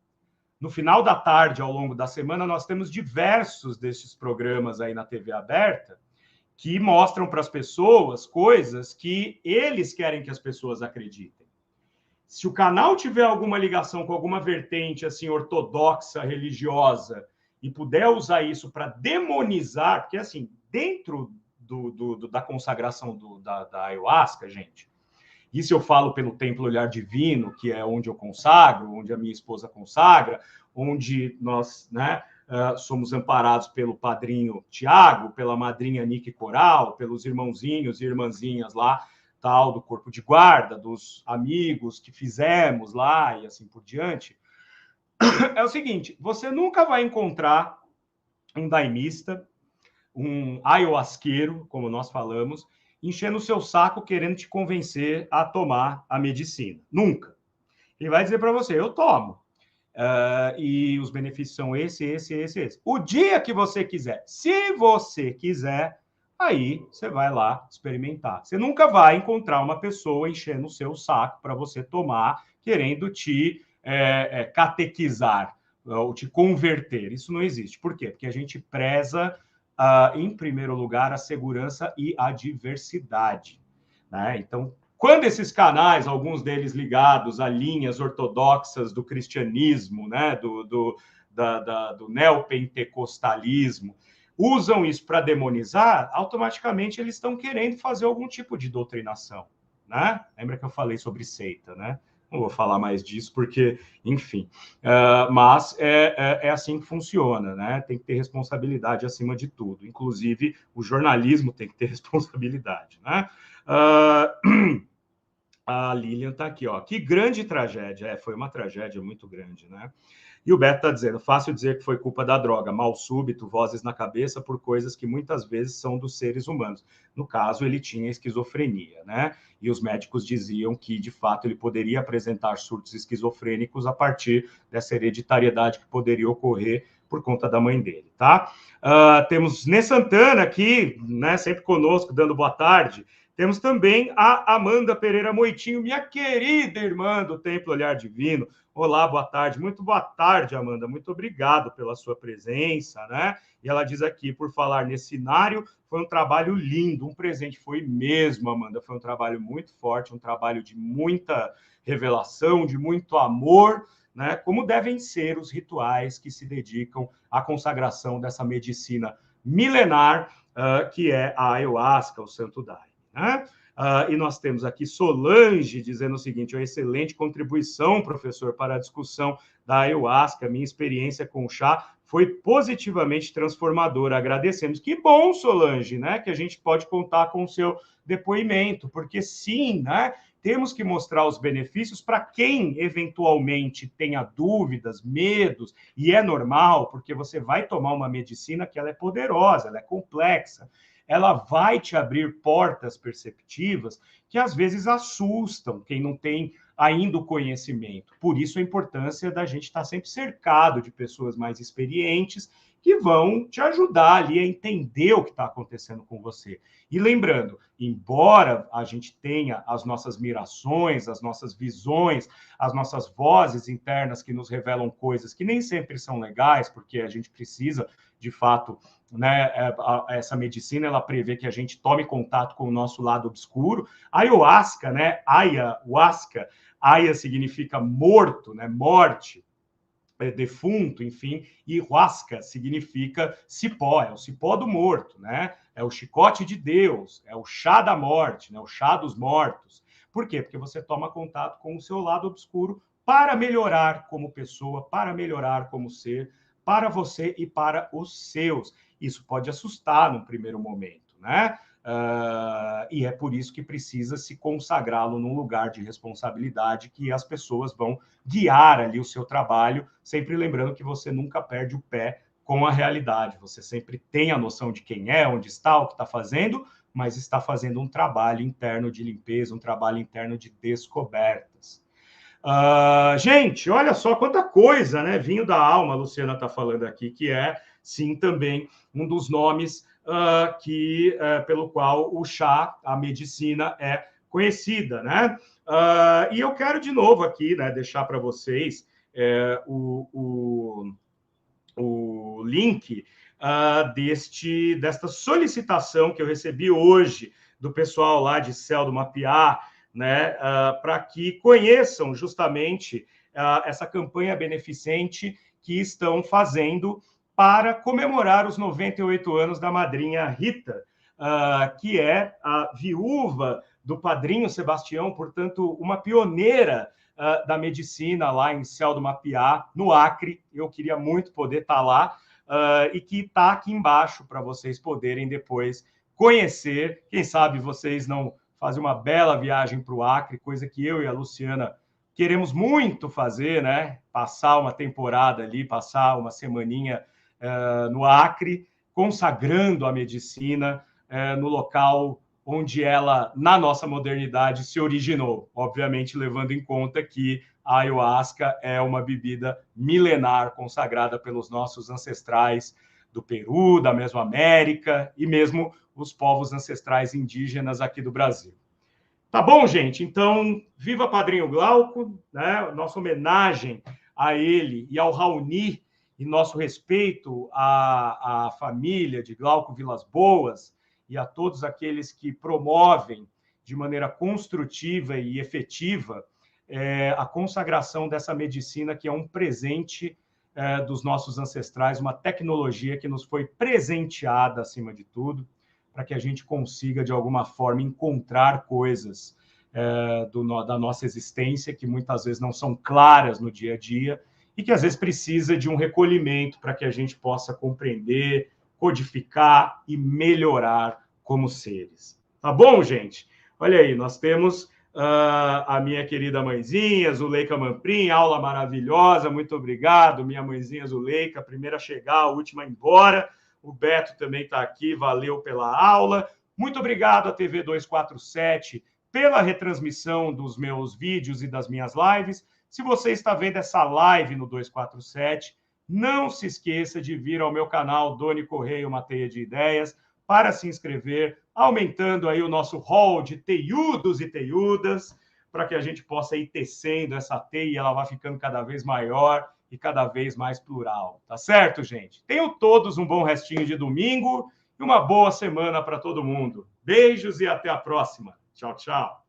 No final da tarde, ao longo da semana, nós temos diversos desses programas aí na TV aberta que mostram para as pessoas coisas que eles querem que as pessoas acreditem. Se o canal tiver alguma ligação com alguma vertente assim ortodoxa, religiosa, e puder usar isso para demonizar, porque assim, dentro da consagração da ayahuasca, gente, isso eu falo pelo Templo Olhar Divino, que é onde eu consagro, onde a minha esposa consagra, onde nós, né, somos amparados pelo padrinho Tiago, pela madrinha Nique Coral, pelos irmãozinhos e irmãzinhas lá, tal, do corpo de guarda, dos amigos que fizemos lá e assim por diante. É o seguinte, você nunca vai encontrar um daimista, um ayahuasqueiro, como nós falamos, enchendo o seu saco querendo te convencer a tomar a medicina. Nunca. Ele vai dizer para você, eu tomo. E os benefícios são esse. O dia que você quiser, se você quiser, aí você vai lá experimentar. Você nunca vai encontrar uma pessoa enchendo o seu saco para você tomar, querendo te catequizar ou te converter. Isso não existe. Por quê? Porque a gente preza, em primeiro lugar, a segurança e a diversidade, né? Então, quando esses canais, alguns deles ligados a linhas ortodoxas do cristianismo, né, do neopentecostalismo, usam isso para demonizar, automaticamente eles estão querendo fazer algum tipo de doutrinação, né? Lembra que eu falei sobre seita, né? Não vou falar mais disso porque, enfim, mas é assim que funciona, né? Tem que ter responsabilidade acima de tudo. Inclusive, o jornalismo tem que ter responsabilidade, né? A Lilian está aqui, ó. Que grande tragédia. Foi uma tragédia muito grande, né? E o Beto está dizendo, fácil dizer que foi culpa da droga, mal súbito, vozes na cabeça por coisas que muitas vezes são dos seres humanos. No caso, ele tinha esquizofrenia, né? E os médicos diziam que, de fato, ele poderia apresentar surtos esquizofrênicos a partir dessa hereditariedade que poderia ocorrer por conta da mãe dele, tá? Temos Nê Santana aqui, né, sempre conosco, dando boa tarde. Temos também a Amanda Pereira Moitinho, minha querida irmã do Templo Olhar Divino. Olá, boa tarde. Muito boa tarde, Amanda. Muito obrigado pela sua presença, né? E ela diz aqui, por falar nesse cenário, foi um trabalho lindo, um presente. Foi mesmo, Amanda. Foi um trabalho muito forte, um trabalho de muita revelação, de muito amor, né? Como devem ser os rituais que se dedicam à consagração dessa medicina milenar, que é a ayahuasca, o Santo Daime, né? E nós temos aqui Solange dizendo o seguinte: uma excelente contribuição, professor, para a discussão da ayahuasca. Minha experiência com o chá foi positivamente transformadora. Agradecemos. Que bom, Solange, né? Que a gente pode contar com o seu depoimento, porque sim, né? Temos que mostrar os benefícios para quem eventualmente tenha dúvidas, medos, e é normal, porque você vai tomar uma medicina que ela é poderosa, ela é complexa. Ela vai te abrir portas perceptivas que às vezes assustam quem não tem ainda o conhecimento. Por isso a importância da gente estar sempre cercado de pessoas mais experientes que vão te ajudar ali a entender o que está acontecendo com você. E lembrando, embora a gente tenha as nossas mirações, as nossas visões, as nossas vozes internas que nos revelam coisas que nem sempre são legais, porque a gente precisa, de fato, né, essa medicina, ela prevê que a gente tome contato com o nosso lado obscuro. A ayahuasca, né, ayahuasca, aya significa morto, né, morte, defunto, enfim, e huasca significa cipó, é o cipó do morto, né? É o chicote de Deus, é o chá da morte, né? O chá dos mortos. Por quê? Porque você toma contato com o seu lado obscuro para melhorar como pessoa, para melhorar como ser, para você e para os seus. Isso pode assustar num primeiro momento, né? E é por isso que precisa se consagrá-lo num lugar de responsabilidade que as pessoas vão guiar ali o seu trabalho, sempre lembrando que você nunca perde o pé com a realidade. Você sempre tem a noção de quem é, onde está, o que está fazendo, mas está fazendo um trabalho interno de limpeza, um trabalho interno de descobertas. Gente, olha só quanta coisa, né? Vinho da alma, a Luciana está falando aqui, que é, sim, também um dos nomes pelo qual o chá, a medicina, é conhecida, né? E eu quero de novo aqui, né, deixar para vocês o link desta solicitação que eu recebi hoje do pessoal lá de Céu do Mapiá, né, para que conheçam justamente essa campanha beneficente que estão fazendo para comemorar os 98 anos da madrinha Rita, que é a viúva do padrinho Sebastião, portanto, uma pioneira da medicina lá em Céu do Mapiá, no Acre. Eu queria muito poder estar lá, e que está aqui embaixo para vocês poderem depois conhecer. Quem sabe vocês não fazem uma bela viagem para o Acre, coisa que eu e a Luciana queremos muito fazer, né? Passar uma temporada ali, passar uma semaninha no Acre, consagrando a medicina no local onde ela, na nossa modernidade, se originou. Obviamente, levando em conta que a ayahuasca é uma bebida milenar consagrada pelos nossos ancestrais do Peru, da Mesoamérica e mesmo os povos ancestrais indígenas aqui do Brasil. Tá bom, gente? Então, viva Padrinho Glauco, né? Nossa homenagem a ele e ao Raoni, e nosso respeito à família de Glauco Vilas Boas e a todos aqueles que promovem de maneira construtiva e efetiva a consagração dessa medicina, que é um presente dos nossos ancestrais, uma tecnologia que nos foi presenteada, acima de tudo, para que a gente consiga, de alguma forma, encontrar coisas da nossa existência que muitas vezes não são claras no dia a dia e que às vezes precisa de um recolhimento para que a gente possa compreender, codificar e melhorar como seres. Tá bom, gente? Olha aí, nós temos a minha querida mãezinha, Zuleika Mamprim, aula maravilhosa, muito obrigado, minha mãezinha Zuleika, a primeira a chegar, a última a ir embora. O Beto também está aqui, valeu pela aula. Muito obrigado à TV 247 pela retransmissão dos meus vídeos e das minhas lives. Se você está vendo essa live no 247, não se esqueça de vir ao meu canal Doni Correia, uma teia de ideias, para se inscrever, aumentando aí o nosso hall de teiudos e teiudas, para que a gente possa ir tecendo essa teia e ela vá ficando cada vez maior e cada vez mais plural. Tá certo, gente? Tenham todos um bom restinho de domingo e uma boa semana para todo mundo. Beijos e até a próxima. Tchau, tchau.